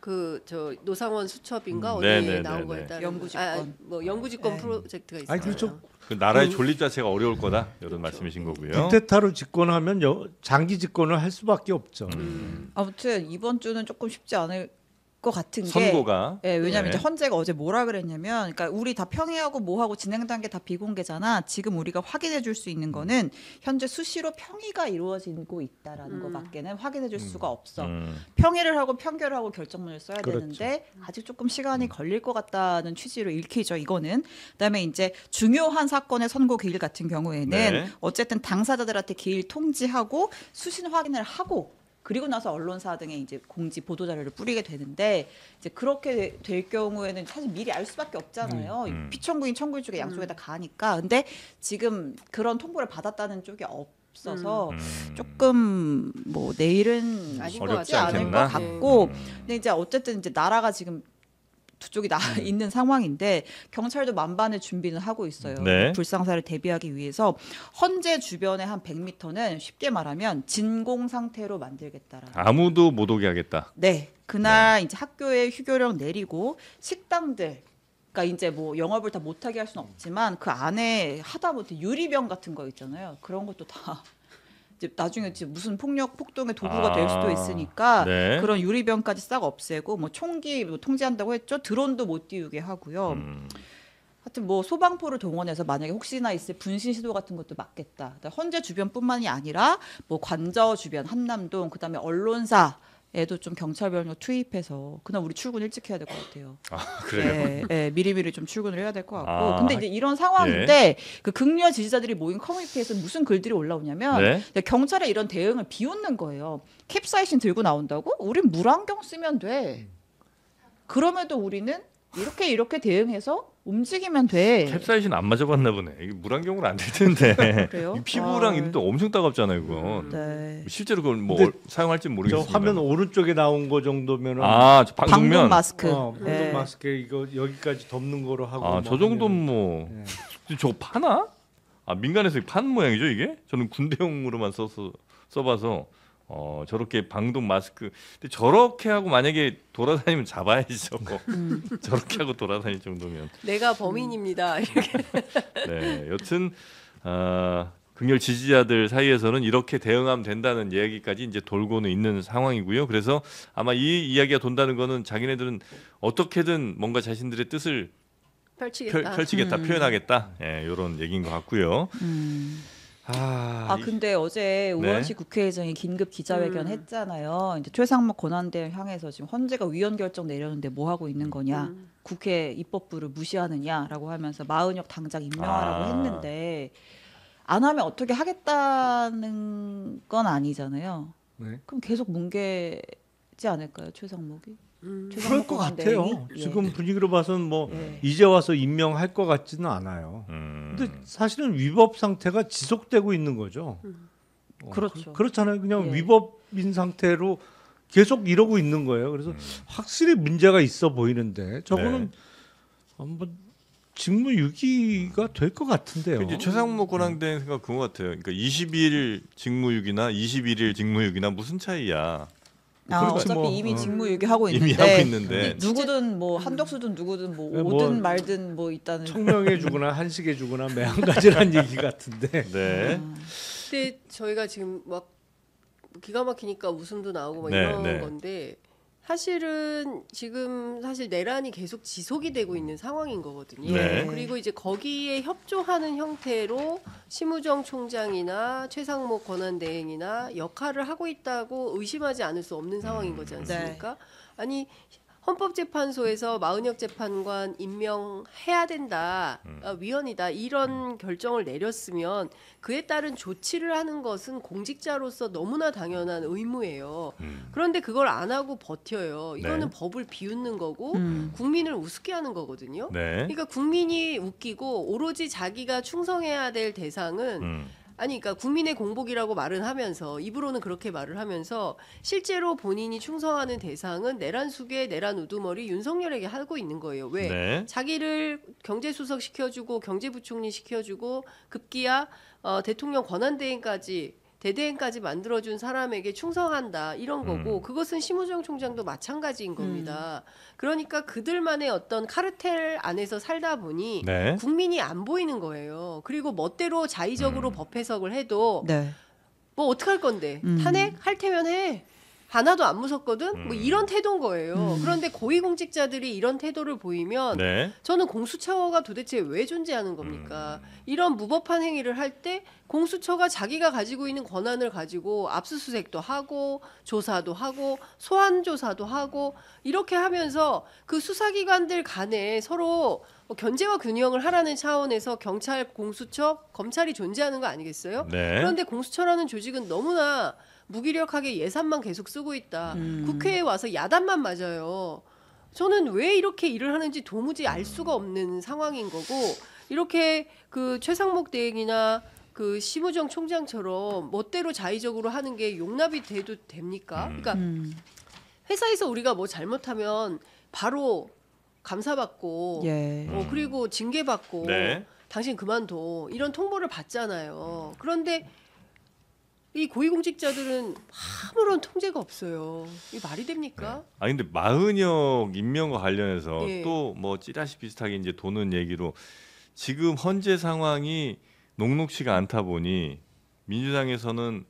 그 저 노상원 수첩인가 어디
네네네네.
나온 거에 따르면
영구집권.
뭐 영구집권
네.
프로젝트가 있어요.
아니 그렇죠.
그 나라의 존립 자체가 어려울 거다 이런 말씀이신 거고요.
쿠데타로 집권하면 장기 집권을 할 수밖에 없죠.
아무튼 이번 주는 조금 쉽지 않을 것 같은 게
선고가
예, 왜냐하면
네.
이제 헌재가 어제 뭐라 그랬냐면, 그러니까 우리 다 평의하고 뭐하고 진행 단계 다 비공개잖아. 지금 우리가 확인해 줄 수 있는 거는 현재 수시로 평의가 이루어지고 있다라는 거밖에는 확인해 줄 수가 없어. 평의를 하고 평결을 하고 결정문을 써야
그렇죠.
되는데 아직 조금 시간이 걸릴 것 같다는 취지로 읽히죠. 이거는. 그다음에 이제 중요한 사건의 선고 기일 같은 경우에는
네.
어쨌든 당사자들한테 기일 통지하고 수신 확인을 하고 그리고 나서 언론사 등에 이제 공지 보도 자료를 뿌리게 되는데, 이제 그렇게 될 경우에는 사실 미리 알 수밖에 없잖아요. 피청구인 청구인 쪽에 양쪽에 다 가니까. 근데 지금 그런 통보를 받았다는 쪽이 없어서 조금 뭐 내일은
아닌 것
어렵지
쉽지 않을 것
않겠나?
같고, 근데 이제 어쨌든 이제 나라가 지금 두 쪽이 나 있는 상황인데 경찰도 만반의 준비는 하고 있어요.
네.
불상사를 대비하기 위해서 헌재 주변에 한 100m는 쉽게 말하면 진공 상태로 만들겠다라는.
아무도 못 오게 하겠다.
네, 그날 이제 학교에 휴교령 내리고 식당들. 그러니까 이제 뭐 영업을 다 못하게 할 수는 없지만 그 안에 하다못해 유리병 같은 거 있잖아요. 그런 것도 다 이제 나중에 이제 무슨 폭동의 도구가 될 수도 있으니까
네.
그런 유리병까지 싹 없애고 뭐 총기 뭐 통제한다고 했죠. 드론도 못 띄우게 하고요. 하여튼 뭐 소방포를 동원해서 만약에 혹시나 있을 분신 시도 같은 것도 막겠다. 헌재 주변뿐만이 아니라 뭐 관저 주변 한남동 그다음에 언론사 애도 좀 경찰병력 투입해서 그날 우리 출근 일찍 해야 될 것 같아요.
아, 그래요?
미리미리 좀 출근을 해야 될 것 같고.
아,
근데 이제 이런 상황인데 그 극렬 지지자들이 모인 커뮤니티에서 무슨 글들이 올라오냐면
네.
경찰의 이런 대응을 비웃는 거예요. 캡사이신 들고 나온다고? 우린 물안경 쓰면 돼. 그럼에도 우리는 이렇게 대응해서 움직이면 돼.
캡사이신 안 맞아봤나 보네. 이게 물안경으로 안 될 텐데.
그래요?
이 피부랑
아.
이런데 엄청 따갑잖아요, 이거.
네.
실제로 그걸 뭐
근데
사용할지
저
모르겠습니다.
화면 오른쪽에 나온 거 정도면은
저
방독
방독면.
마스크.
방독
네.
마스크 이거 여기까지 덮는 거로 하고 뭐
저 정도면
하면은-
뭐
네.
저거 파나? 민간에서 파는 모양이죠 이게? 저는 군대용으로만 써봐서 저렇게 방독 마스크. 근데 저렇게 하고 만약에 돌아다니면 잡아야죠. 저렇게 하고 돌아다닐 정도면.
내가 범인입니다. 이렇게.
네, 여튼 극렬 지지자들 사이에서는 이렇게 대응하면 된다는 이야기까지 이제 돌고는 있는 상황이고요. 그래서 아마 이 이야기가 돈다는 거는 자기네들은 어떻게든 뭔가 자신들의 뜻을
펼치겠다.
펼치겠다, 표현하겠다. 이런 얘기인 것 같고요.
근데 어제 우원식
네.
국회의장이 긴급 기자회견 했잖아요. 이제 최상목 권한대행 향해서 지금 헌재가 위헌 결정 내렸는데 뭐 하고 있는 거냐? 국회 입법부를 무시하느냐라고 하면서 마은혁 당장 임명하라고 했는데 안 하면 어떻게 하겠다는 건 아니잖아요.
네.
그럼 계속 뭉개지 않을까요, 최상목이?
그럴 것 같아요.
예.
지금 분위기로 봐서는 뭐
예.
이제 와서 임명할 것 같지는 않아요. 근데 사실은 위법 상태가 지속되고 있는 거죠.
그렇죠.
그렇잖아요. 그냥
예.
위법인 상태로 계속 이러고 있는 거예요. 그래서 확실히 문제가 있어 보이는데 저거는 한번 직무유기가 될 것 같은데요.
이제 최상목 권한대행 생각 그거 같아요. 그러니까 22일 직무유기나 21일 직무유기나 무슨 차이야? 그렇지
어차피
뭐.
이미 직무유기 하고
이미
있는데,
하고 있는데.
누구든 뭐 한덕수든 누구든 뭐
뭐
오든 말든 뭐 있다는.
청명해 주거나 한식해 주거나 매한 가지란 얘기 같은데.
네.
근데 저희가 지금 막 기가 막히니까 웃음도 나오고 막
네,
이런
네.
건데 사실은 지금 사실 내란이 계속 지속이 되고 있는 상황인 거거든요.
네.
그리고 이제 거기에 협조하는 형태로 심우정 총장이나 최상목 권한대행이나 역할을 하고 있다고 의심하지 않을 수 없는 상황인 거지 않습니까? 아니 헌법재판소에서 마은혁 재판관 임명해야 된다, 위헌이다 이런 결정을 내렸으면 그에 따른 조치를 하는 것은 공직자로서 너무나 당연한 의무예요. 그런데 그걸 안 하고 버텨요. 이거는
네.
법을 비웃는 거고 국민을 우습게 하는 거거든요.
네.
그러니까 국민이 웃기고 오로지 자기가 충성해야 될 대상은 아니, 그러니까 국민의 공복이라고 말은 하면서 입으로는 그렇게 말을 하면서 실제로 본인이 충성하는 대상은 내란 수계, 내란 우두머리 윤석열에게 하고 있는 거예요. 왜?
네.
자기를 경제수석 시켜주고 경제부총리 시켜주고 급기야 대통령 권한대행까지 대대행까지 만들어준 사람에게 충성한다 이런 거고 그것은 심우정 총장도 마찬가지인 겁니다. 그러니까 그들만의 어떤 카르텔 안에서 살다 보니
네.
국민이 안 보이는 거예요. 그리고 멋대로 자의적으로 법 해석을 해도
네.
뭐 어떡할 건데 탄핵 할 테면 해. 하나도 안 무섭거든. 뭐 이런 태도인 거예요. 그런데 고위공직자들이 이런 태도를 보이면
네.
저는 공수처가 도대체 왜 존재하는 겁니까? 이런 무법한 행위를 할 때 공수처가 자기가 가지고 있는 권한을 가지고 압수수색도 하고 조사도 하고 소환 조사도 하고 이렇게 하면서 그 수사기관들 간에 서로 견제와 균형을 하라는 차원에서 경찰, 공수처, 검찰이 존재하는 거 아니겠어요?
네.
그런데 공수처라는 조직은 너무나 무기력하게 예산만 계속 쓰고 있다. 국회에 와서 야단만 맞아요. 저는 왜 이렇게 일을 하는지 도무지 알 수가 없는 상황인 거고 이렇게 그 최상목 대행이나 그 심우정 총장처럼 멋대로 자의적으로 하는 게 용납이 돼도 됩니까? 그러니까 회사에서 우리가 뭐 잘못하면 바로 감사받고
예.
그리고 징계받고
네.
당신 그만둬 이런 통보를 받잖아요. 그런데 이 고위공직자들은 아무런 통제가 없어요. 이게 말이 됩니까?
근데 마은혁 임명과 관련해서
예.
또 뭐 찌라시 비슷하게 이제 도는 얘기로 지금 헌재 상황이 녹록치가 않다 보니 민주당에서는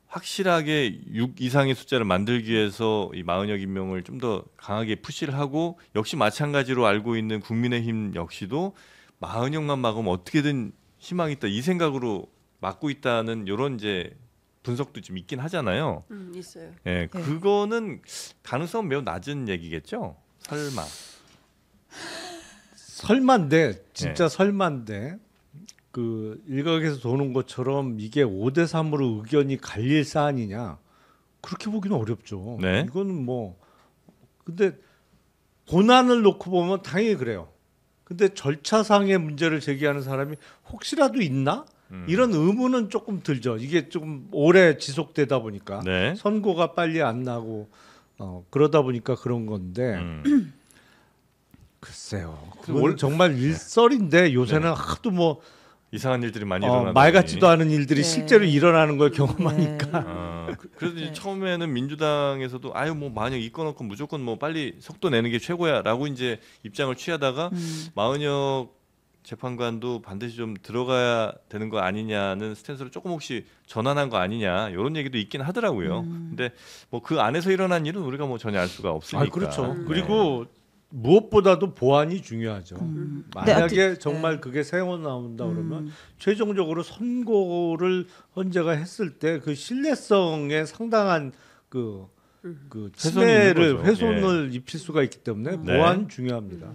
확실하게 6 이상의 숫자를 만들기 위해서 이 마은혁 임명을 좀 더 강하게 푸시를 하고 역시 마찬가지로 알고 있는 국민의힘 역시도 마은혁만 막으면 어떻게든 희망이 있다 이 생각으로 막고 있다는 이런 이제 분석도 좀 있긴 하잖아요.
있어요.
예, 그거는 가능성은 매우 낮은 얘기겠죠.
설마인데 진짜 설마인데 그 일각에서 도는 것처럼 이게 5대 3으로 의견이 갈릴 사안이냐 그렇게 보기는 어렵죠.
네.
이거는 뭐 근데 본안을 놓고 보면 당연히 그래요. 근데 절차상의 문제를 제기하는 사람이 혹시라도 있나? 이런 의문은 조금 들죠. 이게 조금 오래 지속되다 보니까
네.
선고가 빨리 안 나고 그러다 보니까 그런 건데 글쎄요. 그건 정말 일설인데 요새는 하도 뭐
이상한 일들이 많이 일어나다
말 같지도 않은 일들이
네.
실제로 일어나는 걸 경험하니까
그래도 이제
네.
처음에는 민주당에서도 아유 뭐 만약 이건 없고 무조건 뭐 빨리 속도 내는 게 최고야라고 이제 입장을 취하다가 마은혁 재판관도 반드시 좀 들어가야 되는 거 아니냐는 스탠스를 조금 혹시 전환한 거 아니냐 이런 얘기도 있긴 하더라고요. 근데 뭐 그 안에서 일어난 일은 우리가 뭐 전혀 알 수가 없으니까.
그렇죠.
네.
그리고 무엇보다도 보안이 중요하죠. 만약에
네.
정말 그게 세워 나온다 그러면 최종적으로 선고를 헌재가 했을 때 그 신뢰성에 상당한 그
훼손이 있는
침해를
거죠.
훼손을 입힐 수가 있기 때문에
네.
보안 중요합니다.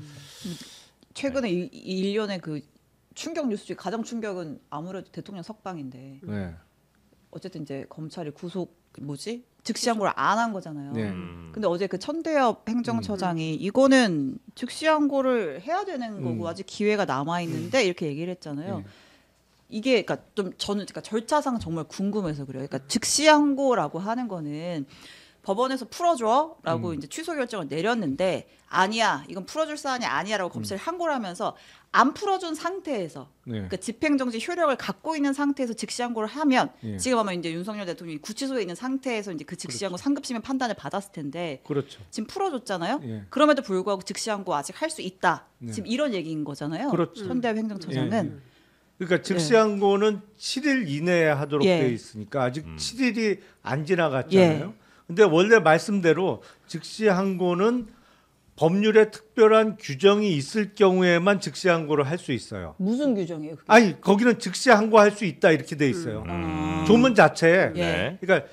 최근에 이 1년의 그 충격 뉴스 중에 가장 충격은 아무래도 대통령 석방인데
네.
어쨌든 이제 검찰이 즉시항고를 안 한 거잖아요.
네.
근데 어제 그 천대엽 행정처장이 이거는 즉시항고를 해야 되는 거고 아직 기회가 남아 있는데 이렇게 얘기를 했잖아요. 이게 그러니까 좀 저는 그러니까 절차상 정말 궁금해서 그래요. 그러니까 즉시항고라고 하는 거는 법원에서 풀어줘라고 이제 취소 결정을 내렸는데 아니야 이건 풀어줄 사안이 아니야라고 검찰이 항고를 하면서 안 풀어준 상태에서
네.
그러니까 집행정지 효력을 갖고 있는 상태에서 즉시항고를 하면
예.
지금 아마 이제 윤석열 대통령이 구치소에 있는 상태에서 이제 그 즉시항고 상급심의 판단을 받았을 텐데
그렇죠.
지금 풀어줬잖아요.
예.
그럼에도 불구하고 즉시항고 아직 할 수 있다.
네.
지금 이런 얘기인 거잖아요.
그렇죠.
천대엽 행정처장은
그러니까 즉시항고는 7일 이내에 하도록
예.
돼 있으니까 아직 7일이 안 지나갔잖아요.
예.
근데 원래 말씀대로 즉시항고는 법률에 특별한 규정이 있을 경우에만 즉시항고를 할 수 있어요.
무슨 규정이에요? 그게?
아니 거기는 즉시항고 할 수 있다 이렇게 돼 있어요. 조문 자체에.
네.
그러니까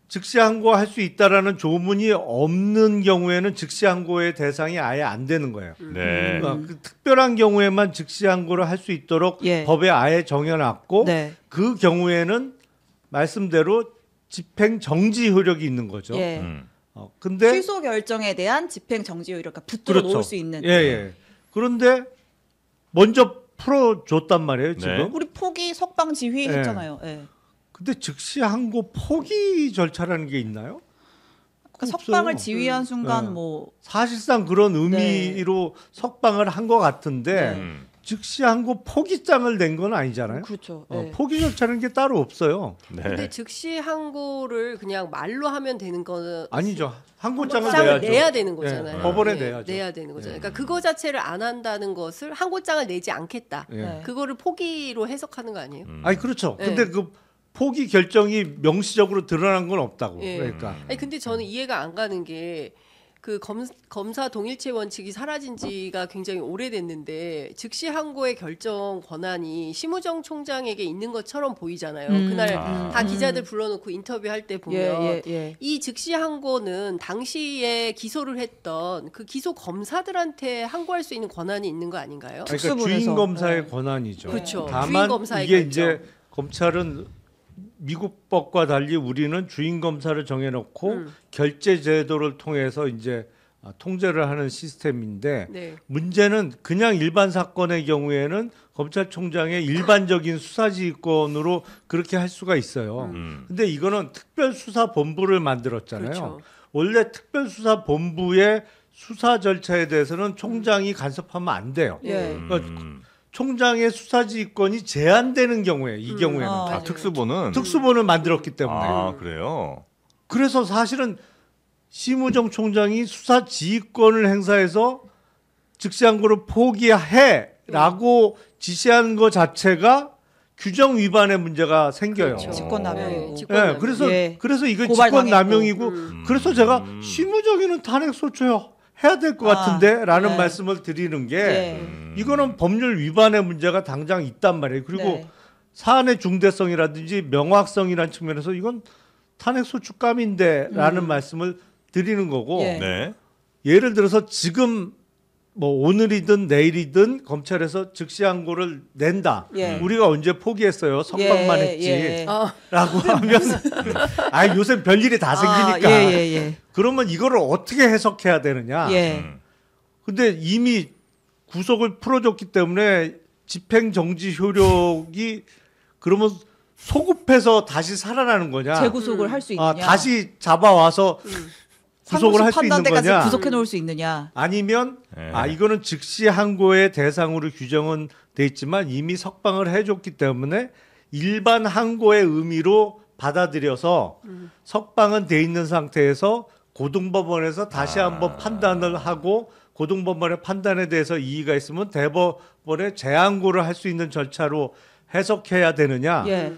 즉시항고 할 수 있다라는 조문이 없는 경우에는 즉시항고의 대상이 아예 안 되는 거예요.
네.
그러니까 그 특별한 경우에만 즉시항고를 할 수 있도록
예.
법에 아예 정해놨고
네.
그 경우에는 말씀대로 집행 정지 효력이 있는 거죠.
예.
근데
취소 결정에 대한 집행 정지 효력, 그러니까 붙들어
그렇죠.
놓을 수 있는.
예. 그런데 먼저 풀어줬단 말이에요.
네.
지금.
우리 포기 석방 지휘
예.
했잖아요. 예.
근데 즉시항고 포기 절차라는 게 있나요?
그러니까
없어요.
석방을 지휘한 순간
네.
뭐
사실상 그런 의미로 석방을 한 것 같은데
음.
즉시항고 포기장을 낸 건 아니잖아요.
그렇죠. 예.
포기 절차는 게 따로 없어요.
근데
네.
즉시 항고를 그냥 말로 하면 되는 거는
아니죠. 항고장을
항고장을
내야죠.
내야 되는 거잖아요.
예, 법원에
네,
내야죠.
내야 되는 거잖아요. 그러니까 그거 자체를 안 한다는 것을 항고장을 내지 않겠다.
예.
네.
그거를 포기로 해석하는 거 아니에요?
아니 그렇죠.
네.
근데 그 포기 결정이 명시적으로 드러난 건 없다고.
예.
그러니까
아니 근데 저는 이해가 안 가는 게 그 검사 동일체 원칙이 사라진 지가 굉장히 오래됐는데 즉시 항고의 결정 권한이 심우정 총장에게 있는 것처럼 보이잖아요. 그날 다 기자들 불러놓고 인터뷰할 때 보면
예.
이 즉시 항고는 당시에 기소를 했던 그 기소 검사들한테 항고할 수 있는 권한이 있는 거 아닌가요?
그러니까
특수본에서.
주인 검사의
네.
권한이죠.
그렇죠. 주인
다만
검사의
이게
결정.
이제 검찰은 미국 법과 달리 우리는 주인 검사를 정해놓고 결제 제도를 통해서 이제 통제를 하는 시스템인데
네.
문제는 그냥 일반 사건의 경우에는 검찰총장의 일반적인 수사지휘권으로 그렇게 할 수가 있어요. 근데 이거는 특별수사본부를 만들었잖아요.
그렇죠.
원래 특별수사본부의 수사 절차에 대해서는 총장이 간섭하면 안 돼요.
예.
그러니까 총장의 수사지휘권이 제한되는 경우에 이 경우에는
아, 특수본은
특수본을 만들었기 때문에
아, 그래요.
그래서 사실은 심우정 총장이 수사지휘권을 행사해서 즉시항고를 포기해라고 지시한 것 자체가 규정 위반의 문제가 생겨요.
그렇죠.
직권남용이고.
네, 직권남용.
그래서 이거
고발당했고.
직권남용이고 그래서 제가 심우정이는 탄핵 소추요 해야 될 것 같은데라는
네.
말씀을 드리는 게
예.
이거는 법률 위반의 문제가 당장 있단 말이에요. 그리고
네.
사안의 중대성이라든지 명확성이라는 측면에서 이건 탄핵 소추감인데라는 말씀을 드리는 거고
예.
네.
예를 들어서 지금 뭐 오늘이든 내일이든 검찰에서 즉시 항고를 낸다.
예.
우리가 언제 포기했어요? 석방만
예,
했지.
예.
라고 하면 아 요새 별일이 다 생기니까.
예.
그러면 이거를 어떻게 해석해야 되느냐?
예.
근데 이미 구속을 풀어줬기 때문에 집행 정지 효력이 그러면 소급해서 다시 살아나는 거냐?
재구속을 할 수 있느냐?
다시 잡아와서 구속을 할 수 있는
판단대까지
거냐?
구속해 놓을 수 있느냐?
아니면
네.
이거는 즉시 항고의 대상으로 규정은 돼 있지만 이미 석방을 해줬기 때문에 일반 항고의 의미로 받아들여서 석방은 돼 있는 상태에서 고등법원에서 다시 한번 판단을 하고 고등법원의 판단에 대해서 이의가 있으면 대법원에 재항고를 할 수 있는 절차로 해석해야 되느냐?
예.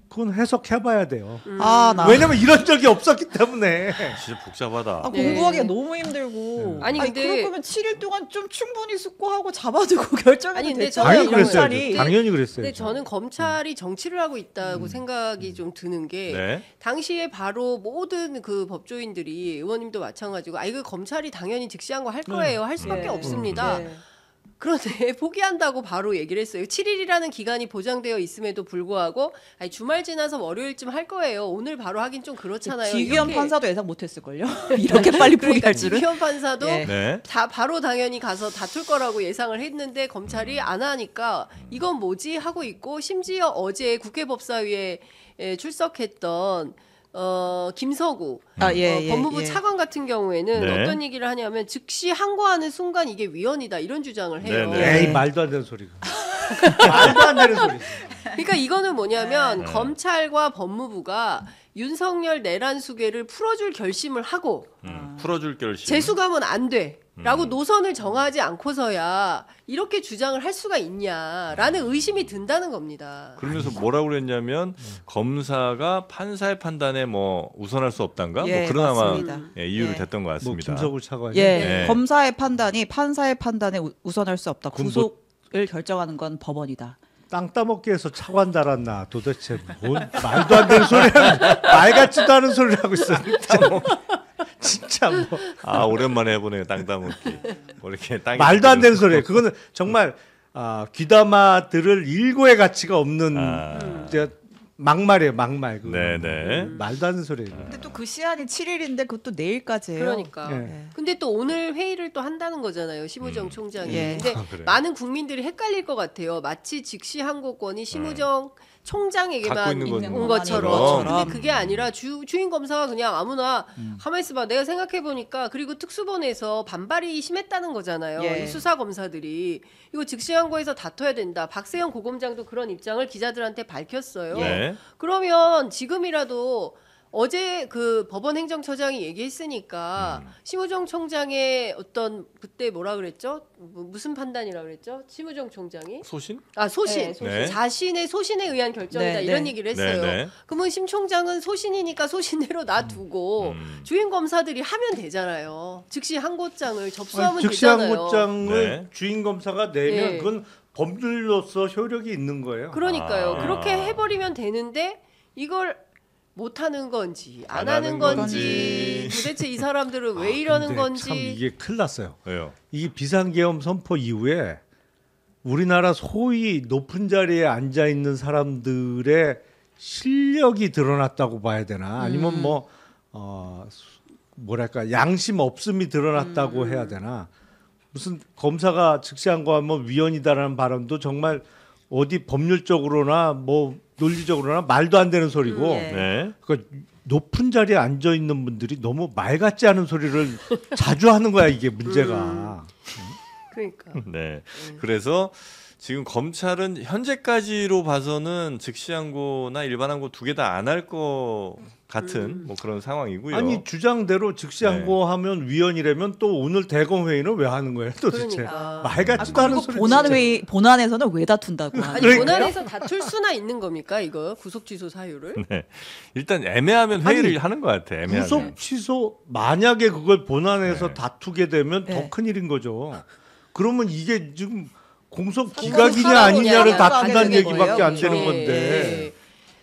그건 해석해봐야 돼요.
나
왜냐면 이런 적이 없었기 때문에.
진짜 복잡하다.
공부하기가 너무 힘들고.
아니, 근데-
그럴 거면 7일 동안 좀 충분히 숙고하고 잡아두고 결정해도
아니, 근데
되잖아요.
당연히 그랬어요.
검찰이.
당연히 그랬어요.
근데 저는 검찰이 정치를 하고 있다고 생각이 좀 드는 게
네.
당시에 바로 모든 그 법조인들이 의원님도 마찬가지고 이거 검찰이 당연히 즉시한 거 할 거예요. 할 수밖에
예.
없습니다.
예.
그런데 포기한다고 바로 얘기를 했어요. 7일이라는 기간이 보장되어 있음에도 불구하고 주말 지나서 월요일쯤 할 거예요. 오늘 바로 하긴 좀 그렇잖아요.
지기현
이렇게.
판사도 예상 못했을걸요. 이렇게 빨리
그러니까
포기할 줄은.
지기현 판사도
예.
네.
다 바로 당연히 가서 다툴 거라고 예상을 했는데 검찰이 안 하니까 이건 뭐지 하고 있고 심지어 어제 국회법사위에 출석했던 김서구 법무부 차관 같은 경우에는
네.
어떤 얘기를 하냐면 즉시 항고하는 순간 이게 위헌이다 이런 주장을 해요.
네, 네.
에이 말도 안 되는 소리가. 말도 안 되는 소리.
그러니까 이거는 뭐냐면
네.
검찰과 법무부가 윤석열 내란 수계를 풀어줄 결심을 하고
풀어줄 결심.
재수감은 안 돼. 라고 노선을 정하지 않고서야 이렇게 주장을 할 수가 있냐라는 의심이 든다는 겁니다.
그러면서 뭐라고 그랬냐면 검사가 판사의 판단에 뭐 우선할 수 없단가?
예,
뭐 그런 아마
맞습니다.
이유를
예.
댔던 것
뭐
같습니다.
김석우 차관이.
예,
네.
검사의 판단이 판사의 판단에 우선할 수 없다.
그럼
구속을 결정하는 건 법원이다.
땅 따먹기 위해서 차관 달았나 도대체 뭔 말도 안 되는 소리를 말 같지도 않은 소리를 하고 있어. 진짜 뭐
오랜만에 해보네요. 땅 따먹기. 뭐 이렇게 땅이
말도 안 되는 소리예요. 그거는 정말 귀담아 들을 일고의 가치가 없는 이제 막말이에요. 막말. 그거.
네네.
말도 안 되는 소리예요.
근데 또 그 시한이 7일인데 그것도 내일까지예요.
그러니까.
예.
근데 또 오늘 회의를 또 한다는 거잖아요. 심우정 총장이.
예.
근데
그래요?
많은 국민들이 헷갈릴 것 같아요. 마치 즉시 항고권이 심우정 총장에게만
갖고 있는
있는
건
것처럼.
것처럼.
근데 그게 아니라 주인 검사가 그냥 아무나 가만히 있어봐. 내가 생각해 보니까 그리고 특수본에서 반발이 심했다는 거잖아요.
예.
이 수사 검사들이 이거 즉시 항고에서 다퉈야 된다. 박세영 고검장도 그런 입장을 기자들한테 밝혔어요.
네.
그러면 지금이라도 어제 그 법원 행정처장이 얘기했으니까 심우정 총장의 어떤 그때 뭐라 그랬죠? 무슨 판단이라 그랬죠? 심우정 총장이
소신?
소신.
네, 소신.
네.
자신의 소신에 의한 결정이다
네,
이런
네.
얘기를 했어요.
네, 네.
그러면 심 총장은 소신이니까 소신대로 놔두고 주인 검사들이 하면 되잖아요. 즉시 항고장을 접수하면
즉시
되잖아요.
항고장을
네.
주인 검사가 내면
네.
그건 법률로서 효력이 있는 거예요.
그러니까요.
아.
그렇게 해버리면 되는데 이걸 못하는 건지 안
안
하는
하는
건지
건지.
도대체 이 사람들은 왜 이러는
근데
건지
참 이게 큰일 났어요.
왜요?
이 비상계엄 선포 이후에 우리나라 소위 높은 자리에 앉아 있는 사람들의 실력이 드러났다고 봐야 되나? 아니면 뭐 뭐랄까 양심 없음이 드러났다고 해야 되나? 무슨 검사가 즉시항고하면 위헌이다라는 발언도 정말 어디 법률적으로나 뭐 논리적으로나 말도 안 되는 소리고
예.
네.
그러니까 높은 자리에 앉아 있는 분들이 너무 말 같지 않은 소리를 자주 하는 거야 이게 문제가.
그러니까
네. 그래서 지금 검찰은 현재까지로 봐서는 즉시항고나 일반항고 두 개 다 안 할 거 같은 뭐 그런 상황이고요.
아니 주장대로 즉시항고하면 위헌이라면 또 오늘 대검 회의는 왜 하는 거예요 도대체?
그러니까.
말 같지도 않은 소리.
본안에서는 왜 다툰다고 하는
아니
그러니까요.
본안에서 다툴 수나 있는 겁니까 이거 구속 취소 사유를?
네. 일단 애매하면 회의를
아니,
하는 것 같아. 애매하면.
구속 취소 만약에 그걸 본안에서
네.
다투게 되면
네.
더 큰일인 거죠. 그러면 이게 지금 공소 기각이냐
사과를
아니냐를
하느냐,
다툰다는
하게 되는
얘기밖에 안
거예요.
되는
예,
건데.
예.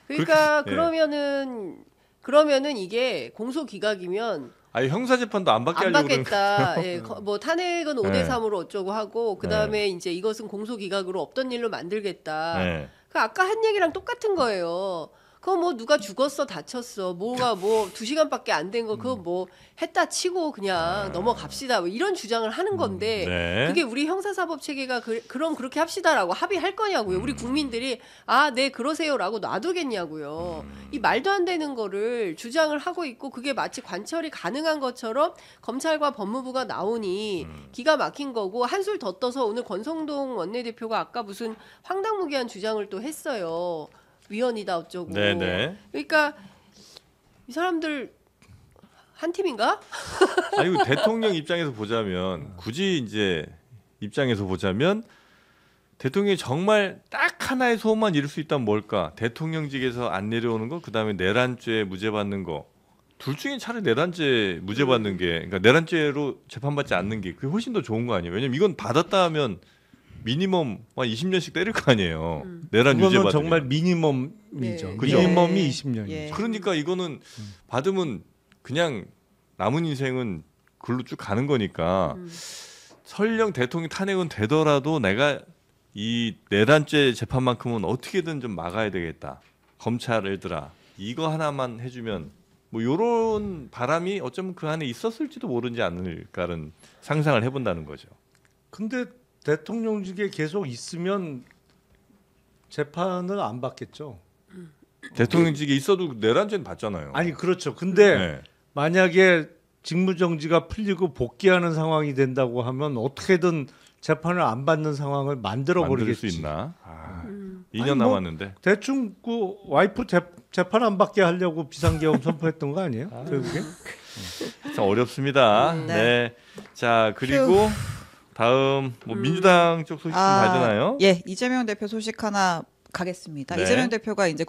그러니까
그렇게-
그러면은 이게 공소 기각이면
아니 형사 재판도 안 받게
안
하려고 그러는
받겠다. 예, 뭐 탄핵은 5대
네.
3으로 어쩌고 하고 그다음에 이제 이것은 공소 기각으로 없던 일로 만들겠다.
네.
그 아까 한 얘기랑 똑같은 거예요. 그거 뭐 누가 죽었어 다쳤어 뭐가 뭐 2시간밖에 안 된 거 그거 뭐 했다 치고 그냥 넘어갑시다 뭐 이런 주장을 하는 건데
네.
그게 우리 형사사법 체계가 그럼 그렇게 합시다라고 합의할 거냐고요. 우리 국민들이 아, 네 그러세요라고 놔두겠냐고요. 이 말도 안 되는 거를 주장을 하고 있고 그게 마치 관철이 가능한 것처럼 검찰과 법무부가 나오니 기가 막힌 거고 한술 더 떠서 오늘 권성동 원내대표가 아까 무슨 황당무계한 주장을 또 했어요. 위헌이다 어쩌고.
네네.
그러니까 이 사람들 한 팀인가?
아니 대통령 입장에서 보자면 굳이 이제 입장에서 보자면 대통령이 정말 딱 하나의 소원만 이룰 수 있다면 뭘까? 대통령직에서 안 내려오는 거, 그다음에 내란죄 무죄 받는 거. 둘 중에 차라리 내란죄 무죄 받는 게, 그러니까 내란죄로 재판받지 않는 게 그게 훨씬 더 좋은 거 아니에요? 왜냐면 이건 받았다 하면 미니멈 한 20년씩 때릴 거 아니에요. 내란 유죄
그거는
받으면.
정말 미니멈이죠.
네.
그죠?
미니멈이
예.
20년이죠.
예.
그러니까 이거는 받으면 그냥 남은 인생은 글로 쭉 가는 거니까 설령 대통령 탄핵은 되더라도 내가 이 내란죄 재판만큼은 어떻게든 좀 막아야 되겠다. 검찰 애들아 이거 하나만 해주면 뭐 요런 바람이 어쩌면 그 안에 있었을지도 모르지 않을까라는 상상을 해본다는 거죠.
근데 대통령직에 계속 있으면 재판을 안 받겠죠.
대통령직에 있어도 내란죄는 받잖아요.
아니 그렇죠. 근데
네.
만약에 직무정지가 풀리고 복귀하는 상황이 된다고 하면 어떻게든 재판을 안 받는 상황을 만들어
만들 수
버리겠지.
있나? 아, 2년
아니, 뭐
남았는데.
대충 그 와이프 재판 안 받게 하려고 비상계엄 선포했던 거 아니에요? 결국에?
참 어렵습니다.
네.
네. 자 그리고 다음 뭐 민주당 쪽 소식 좀 가잖아요.
예, 이재명 대표 소식 하나 가겠습니다.
네.
이재명 대표가 이제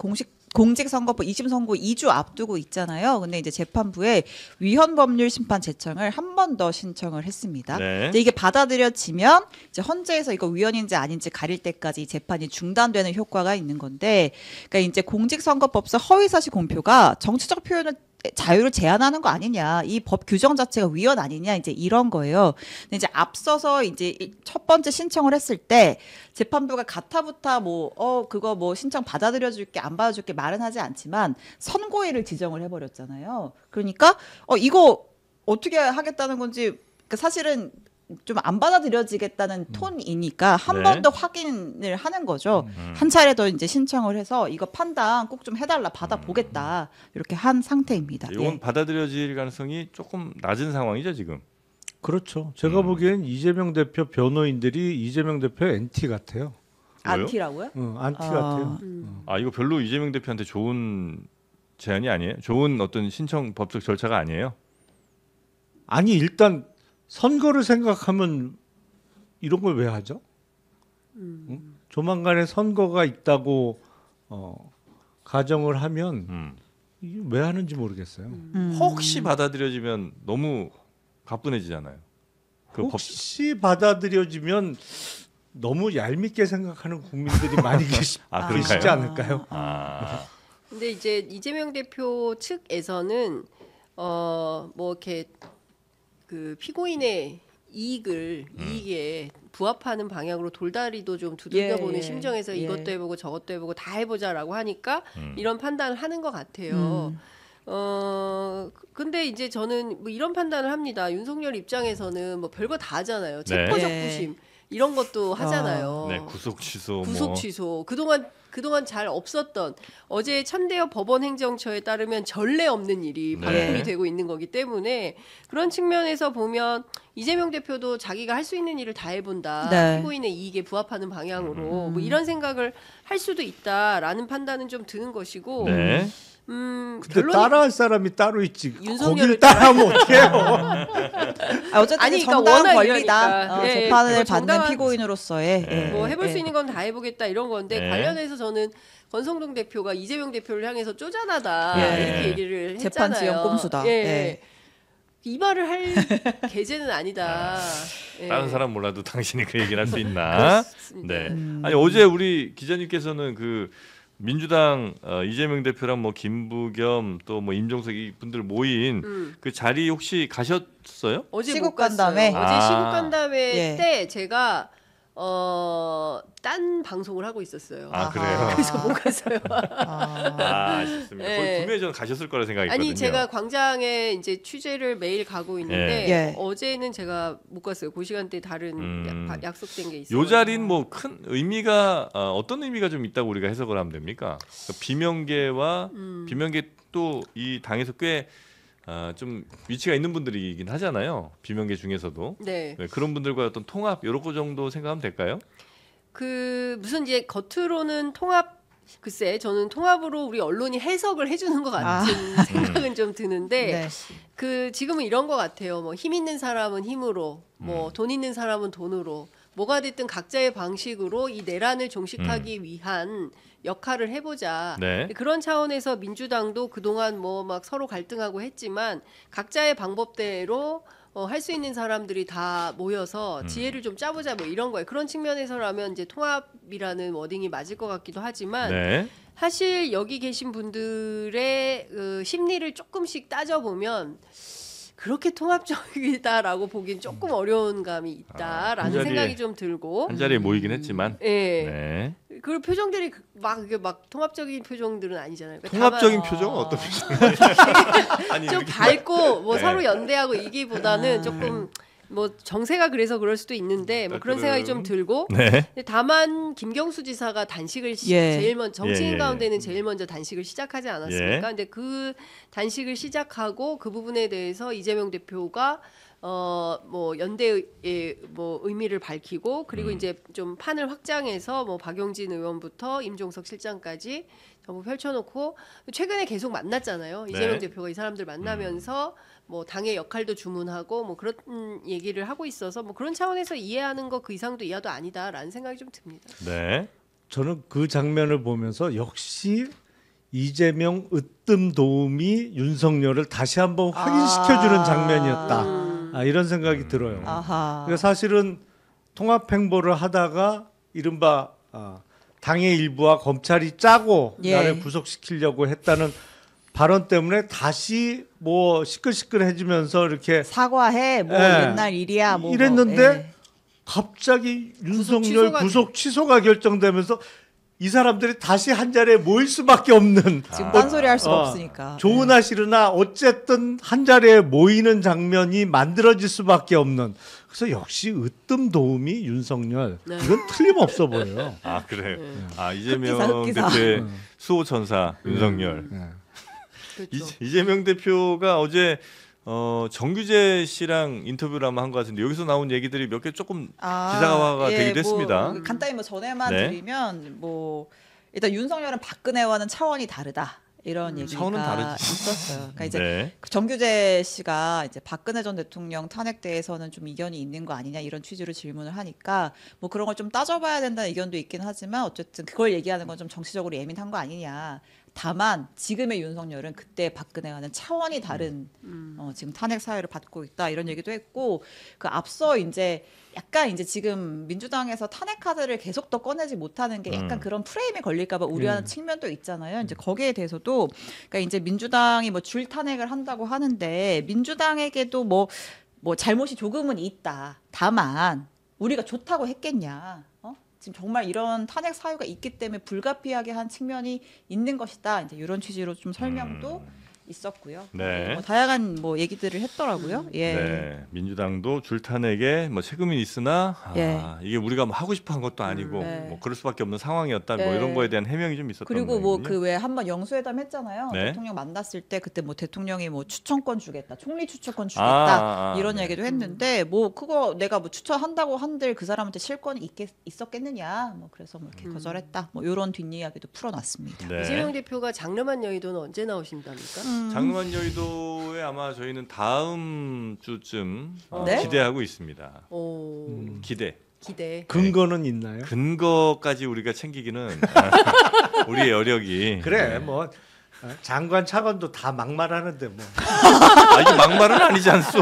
공직선거법 2심 선고 2주 앞두고 있잖아요. 근데 이제 재판부에 위헌 법률 심판 제청을 한 번 더 신청을 했습니다.
네.
근데 이게 받아들여지면 이제 헌재에서 이거 위헌인지 아닌지 가릴 때까지 재판이 중단되는 효과가 있는 건데, 그러니까 이제 공직선거법상 허위사실 공표가 정치적 표현을 자유를 제한하는 거 아니냐, 이 법 규정 자체가 위헌 아니냐, 이제 이런 거예요. 근데 이제 앞서서 이제 첫 번째 신청을 했을 때 재판부가 가타부타 그거 뭐 신청 받아들여줄게 안 받아줄게 말은 하지 않지만 선고일을 지정을 해버렸잖아요. 그러니까 이거 어떻게 하겠다는 건지, 그러니까 사실은 좀 안 받아들여지겠다는 톤이니까 한
네.
번 더 확인을 하는 거죠. 한 차례 더 이제 신청을 해서 이거 판단 꼭 좀 해달라, 받아보겠다, 이렇게 한 상태입니다.
이건
예.
받아들여질 가능성이 조금 낮은 상황이죠 지금.
그렇죠. 제가 보기엔 이재명 대표 변호인들이 이재명 대표 NT 같아요.
왜요?
안티라고요?
안티 같아요.
아 이거 별로 이재명 대표한테 좋은 제안이 아니에요? 좋은 어떤 신청 법적 절차가 아니에요?
아니 일단 선거를 생각하면 이런 걸 왜 하죠? 응? 조만간에 선거가 있다고 가정을 하면 이게 왜 하는지 모르겠어요.
혹시 받아들여지면 너무 가뿐해지잖아요. 그 법.
혹시 받아들여지면 너무 얄밉게 생각하는 국민들이 많이 계시지
그런가요?
않을까요?
아,
근데 이제 이재명 대표 측에서는 뭐 이렇게 그 피고인의 이익에 부합하는 방향으로 돌다리도 좀 두들겨보는
예,
심정에서
예.
이것도 해보고 저것도 해보고 다 해보자라고 하니까 이런 판단을 하는 것 같아요. 근데 이제 저는 뭐 이런 판단을 합니다. 윤석열 입장에서는 뭐 별거 다 하잖아요. 체포적
네.
부심 이런 것도 하잖아요.
네 구속 취소
구속
뭐.
취소 그동안 잘 없었던, 어제 천대엽 법원 행정처에 따르면 전례 없는 일이
네.
반복이 되고 있는 거기 때문에 그런 측면에서 보면 이재명 대표도 자기가 할 수 있는 일을 다 해본다.
네.
피고인의 이익에 부합하는 방향으로 뭐 이런 생각을 할 수도 있다라는 판단은 좀 드는 것이고.
네.
근데
결론이
따라할 사람이 따로 있지.
윤석열을
거길 따라하면 어떡해요?
어쨌든
아니, 그러니까
정당한
워낙
권리다.
이러니까. 예,
재판을
그거
받는
정당한-
피고인으로서의
네.
뭐 해볼 수 있는 건 다 해보겠다 이런 건데
네.
관련해서 저는 권성동 대표가 이재명 대표를 향해서 쪼잔하다
네.
이렇게 얘기를 했잖아요.
재판 지연 꼼수다.
예.
네.
이 말을 할 계제는 아니다. 예.
다른 사람 몰라도 당신이 그 얘기를 할 수 있나?
그렇습니다.
네. 아니 어제 우리 기자님께서는 그 민주당 이재명 대표랑 뭐 김부겸 또 뭐 임종석 이 분들 모인 그 자리 혹시 가셨어요?
어제
시국
못 갔어요.
간담회?
어제
아.
시국 간담회
예.
때 제가 딴 방송을 하고 있었어요.
아
아하.
그래요?
그래서 못 갔어요.
아 아쉽습니다.
네.
거의 분명히 저는 가셨을 거라 생각했거든요.
아니 제가 광장에 이제 취재를 매일 가고 있는데
예.
어제는 제가 못 갔어요. 그 시간대 다른 약속된 게 있어요.
요 자리는 뭐 큰 의미가 어떤 의미가 좀 있다고 우리가 해석을 하면 됩니까? 그러니까 비명계와 비명계 또 이 당에서 꽤 좀 위치가 있는 분들이긴 하잖아요. 비명계 중에서도
네.
네, 그런 분들과 어떤 통합 이런 거 정도 생각하면 될까요?
그 무슨 이제 겉으로는 통합 글쎄 저는 통합으로 우리 언론이 해석을 해주는 것 같은 생각은 좀 드는데
네.
그 지금은 이런 것 같아요. 뭐 힘 있는 사람은 힘으로, 뭐 돈 있는 사람은 돈으로, 뭐가 됐든 각자의 방식으로 이 내란을 종식하기 위한 역할을 해보자.
네.
그런 차원에서 민주당도 그동안 뭐 막 서로 갈등하고 했지만 각자의 방법대로 할 수 있는 사람들이 다 모여서 지혜를 좀 짜보자 뭐 이런 거예요. 그런 측면에서라면 이제 통합이라는 워딩이 맞을 것 같기도 하지만
네.
사실 여기 계신 분들의 그 심리를 조금씩 따져보면 그렇게 통합적이다라고 보긴 조금 어려운 감이 있다라는
한 자리에-
생각이 좀 들고
한 자리에 모이긴 했지만
예.
네.
그 표정들이 이게 막 통합적인 표정들은 아니잖아요. 그러니까
통합적인
다만,
표정은 어떤 표정? 아니
좀
이렇게
밝고 뭐
네.
서로 연대하고 이기보다는 조금 뭐 정세가 그래서 그럴 수도 있는데 뭐 그런 생각이 좀 들고
네.
근데 다만 김경수 지사가 단식을
예.
제일 먼저 정치인
예.
가운데는 제일 먼저 단식을 시작하지 않았습니까?
예.
근데 그 단식을 시작하고 그 부분에 대해서 이재명 대표가 뭐 연대의 뭐 의미를 밝히고 그리고 이제 좀 판을 확장해서 뭐 박용진 의원부터 임종석 실장까지 전부 펼쳐놓고 최근에 계속 만났잖아요. 이재명
네.
대표가 이 사람들 만나면서 뭐 당의 역할도 주문하고 뭐 그런 얘기를 하고 있어서 뭐 그런 차원에서 이해하는 거 그 이상도 이하도 아니다라는 생각이 좀 듭니다.
네.
저는 그 장면을 보면서 역시 이재명 으뜸 도움이 윤석열을 다시 한번 확인시켜주는 장면이었다. 이런 생각이 들어요.
아하.
그러니까 사실은 통합 행보를 하다가 이른바 당의 일부와 검찰이 짜고
예.
나를 구속시키려고 했다는 발언 때문에 다시 뭐 시끌시끌해지면서 이렇게
사과해 뭐
예.
옛날 일이야 뭐
이랬는데
예.
갑자기 윤석열
취소가-
구속 취소가 결정되면서 이 사람들이 다시 한 자리에 모일 수밖에 없는
지금 딴소리 할 수가
어,
없으니까.
좋으나 싫으나 어쨌든 한 자리에 모이는 장면이 만들어질 수밖에 없는. 그래서 역시 으뜸 도움이 윤석열
네.
이건 틀림없어 보여요.
아 그래요.
네.
아 이재명
흑기사.
대표의 수호 천사 윤석열.
네.
그렇죠.
이재명 대표가 어제 정규재 씨랑 인터뷰를 한번 한 것 같은데 여기서 나온 얘기들이 몇 개 조금 기사화가 되기도 했습니다.
뭐 간단히 뭐 전에만
네.
드리면 뭐 일단 윤석열은 박근혜와는 차원이 다르다. 이런 얘기가
차원은 다르지.
있었어요. 그러니까 이제
네.
그 정규재 씨가 이제 박근혜 전 대통령 탄핵대에서는 좀 이견이 있는 거 아니냐 이런 취지로 질문을 하니까 뭐 그런 걸 좀 따져봐야 된다는 의견도 있긴 하지만 어쨌든 그걸 얘기하는 건 좀 정치적으로 예민한 거 아니냐. 다만 지금의 윤석열은 그때 박근혜와는 차원이 다른 지금 탄핵 사유를 받고 있다 이런 얘기도 했고 그 앞서 이제 약간 이제 지금 민주당에서 탄핵 카드를 계속 더 꺼내지 못하는 게 약간 그런 프레임에 걸릴까봐 우려하는 측면도 있잖아요. 이제 거기에 대해서도 그러니까 이제 민주당이 뭐 줄 탄핵을 한다고 하는데 민주당에게도 뭐 잘못이 조금은 있다. 다만 우리가 좋다고 했겠냐? 지금 정말 이런 탄핵 사유가 있기 때문에 불가피하게 한 측면이 있는 것이다. 이제 이런 취지로 좀 설명도 있었고요.
네.
뭐 다양한 뭐 얘기들을 했더라고요. 예.
네, 민주당도 줄탄핵에 뭐 책임이 있으나
예.
이게 우리가 뭐 하고 싶어 한 것도 아니고
네.
뭐 그럴 수밖에 없는 상황이었다. 뭐
네.
이런 거에 대한 해명이 좀 있었던
그리고 뭐
모양이군요.
그 왜 한번 영수회담 했잖아요.
네.
대통령 만났을 때 그때 뭐 대통령이 뭐 추천권 주겠다, 총리 추천권 주겠다 이런
네.
얘기도 했는데 뭐 그거 내가 뭐 추천한다고 한들 그 사람한테 실권이 있었겠느냐. 뭐 그래서 뭐 이렇게 거절했다. 뭐 이런 뒷이야기도 풀어놨습니다.
네.
이재명 대표가 장름한 여의도는 언제 나오신답니까?
장르만 여의도에 아마 저희는 다음 주쯤
네?
기대하고 있습니다.
오,
기대.
기대.
근거는 있나요?
근거까지 우리가 챙기기는 우리의 여력이
그래 뭐 장관 차관도 다 막말하는데 뭐.
아, 이게 막말은 아니지 않소?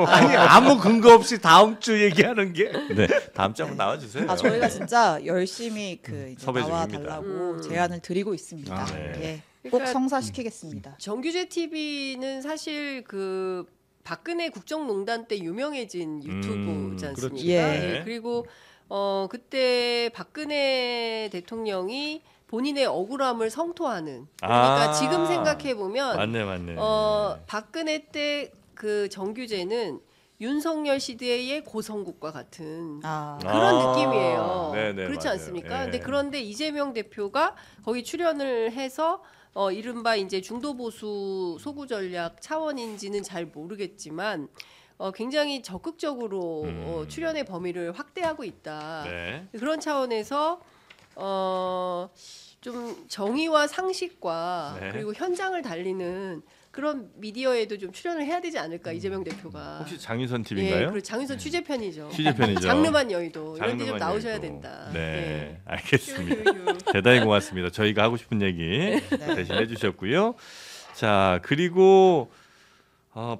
아니 아무 근거 없이 다음 주 얘기하는 게.
네, 다음 주 한번 나와주세요.
아 저희가 진짜 열심히 그 이제
섭외
나와
중입니다.
달라고 제안을 드리고 있습니다.
아,
네.
예, 꼭
그러니까
성사시키겠습니다.
정규제 TV는 사실 그 박근혜 국정농단 때 유명해진 유튜브지 않습니까?
그렇죠.
예.
예, 그리고 그때 박근혜 대통령이 본인의 억울함을 성토하는 그러니까
아.
지금 생각해 보면
맞네.
박근혜 때 그 정규제는 윤석열 시대의 고성국과 같은
아,
그런
아,
느낌이에요.
네네,
그렇지
맞아요.
않습니까?
예.
근데 그런데 이재명 대표가 거기 출연을 해서 이른바 이제 중도 보수 소구 전략 차원인지는 잘 모르겠지만 굉장히 적극적으로 출연의 범위를 확대하고 있다.
네.
그런 차원에서 좀 정의와 상식과
네.
그리고 현장을 달리는 그런 미디어에도 좀 출연을 해야 되지 않을까 이재명 대표가.
혹시 장윤선
예,
TV인가요?
그리고 장윤선 취재편이죠.
취재편이죠.
장르만 여의도 이런 데 좀
장르만
나오셔야
여의도.
된다.
네,
예.
알겠습니다.
휴휴휴.
대단히 고맙습니다. 저희가 하고 싶은 얘기
네.
대신 해주셨고요. 자, 그리고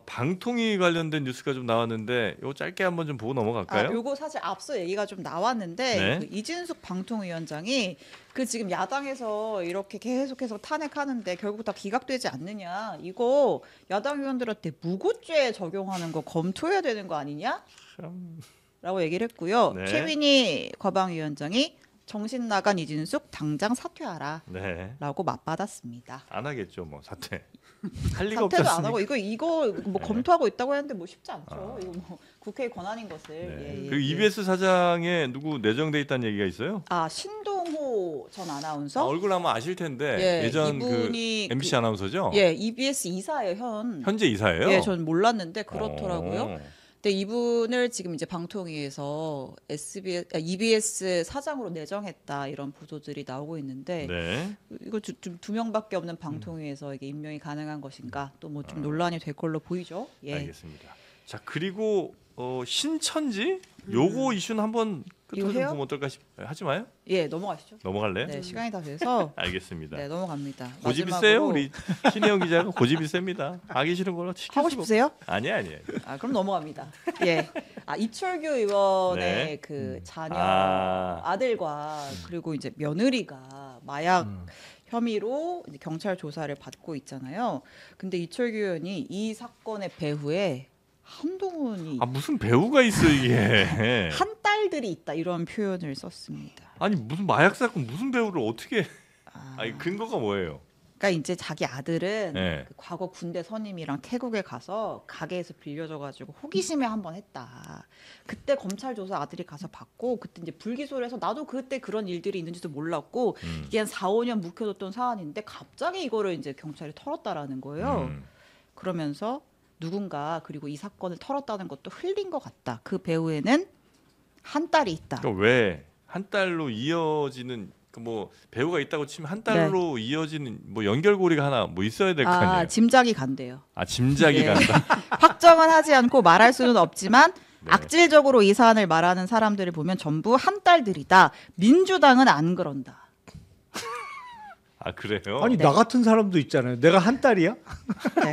방통위 관련된 뉴스가 좀 나왔는데 이거 짧게 한번 좀 보고 넘어갈까요?
요거 사실 앞서 얘기가 좀 나왔는데
네.
그 이진숙 방통위원장이 그 지금 야당에서 이렇게 계속해서 탄핵하는데 결국 다 기각되지 않느냐 이거 야당 의원들한테 무고죄 적용하는 거 검토해야 되는 거 아니냐? 라고 얘기를 했고요.
네.
최민희 과방위원장이 정신 나간 이진숙 당장 사퇴하라
네,
라고 맞받았습니다.
안 하겠죠, 뭐 사퇴. 할 리가 없지
사퇴도 안
않습니까?
하고 이거 뭐
네.
검토하고 있다고 했는데 뭐 쉽지 않죠.
아.
이거 뭐 국회의 권한인 것을.
네.
예, 예,
그리고
예.
EBS 사장에 누구 내정돼 있다는 얘기가 있어요?
아 신동호 전 아나운서.
얼굴 아마 아실 텐데
예,
예전 그
이분이
MC
그-
아나운서죠?
예, EBS 이사예요
현재 이사예요?
예, 전 몰랐는데 그렇더라고요.
어.
근데 이분을 지금 이제 방통위에서 EBS 사장으로 내정했다 이런 보도들이 나오고 있는데
네.
이거 좀 두 명밖에 없는 방통위에서 이게 임명이 가능한 것인가 또 뭐 좀 논란이 될 걸로 보이죠. 예.
알겠습니다. 자, 그리고 신천지 요거 이슈는 한번 끝으로 좀
이거 해요?
보면 어떨까 하지 마요?
예, 넘어가시죠.
넘어갈래요?
네, 시간이 다 돼서
알겠습니다.
네, 넘어갑니다.
고집이
마지막으로
세요 우리 신혜영 기자가 고집이 셉니다. 하기 싫은 걸로 시킬
하고
수가
싶으세요?
아니에요.
아, 그럼 넘어갑니다. 예. 이철규 의원의
네.
그 자녀
아.
아들과 그리고 이제 며느리가 마약 혐의로 이제 경찰 조사를 받고 있잖아요. 근데 이철규 의원이 이 사건의 배후에 한동훈이
아 무슨 배우가 있어 이게?
한 딸들이 있다 이런 표현을 썼습니다.
아니 무슨 마약 사건 무슨 배우를 어떻게?
아,
아니 근거가 뭐예요?
그러니까 이제 자기 아들은
네.
그 과거 군대 선임이랑 태국에 가서 가게에서 빌려줘가지고 호기심에 한번 했다. 그때 검찰 조사 아들이 가서 받고 그때 이제 불기소를 해서 나도 그때 그런 일들이 있는지도 몰랐고 이게 한 4, 5년 묵혀뒀던 사안인데 갑자기 이거를 이제 경찰이 털었다라는 거예요. 그러면서 누군가 그리고 이 사건을 털었다는 것도 흘린 것 같다. 그 배후에는 한 딸이 있다.
그러니까 왜 한 달로 이어지는 그 뭐 배우가 있다고 치면 한 달로 이어지는 뭐 연결고리가 하나 뭐 있어야 될 거 아니에요?
짐작이 간대요.
아 짐작이
예.
간다.
확정은 하지 않고 말할 수는 없지만
네.
악질적으로 이 사안을 말하는 사람들을 보면 전부 한 딸들이다. 민주당은 안 그런다.
아 그래요?
아니
네.
나 같은 사람도 있잖아요. 내가 한 딸이야?
네.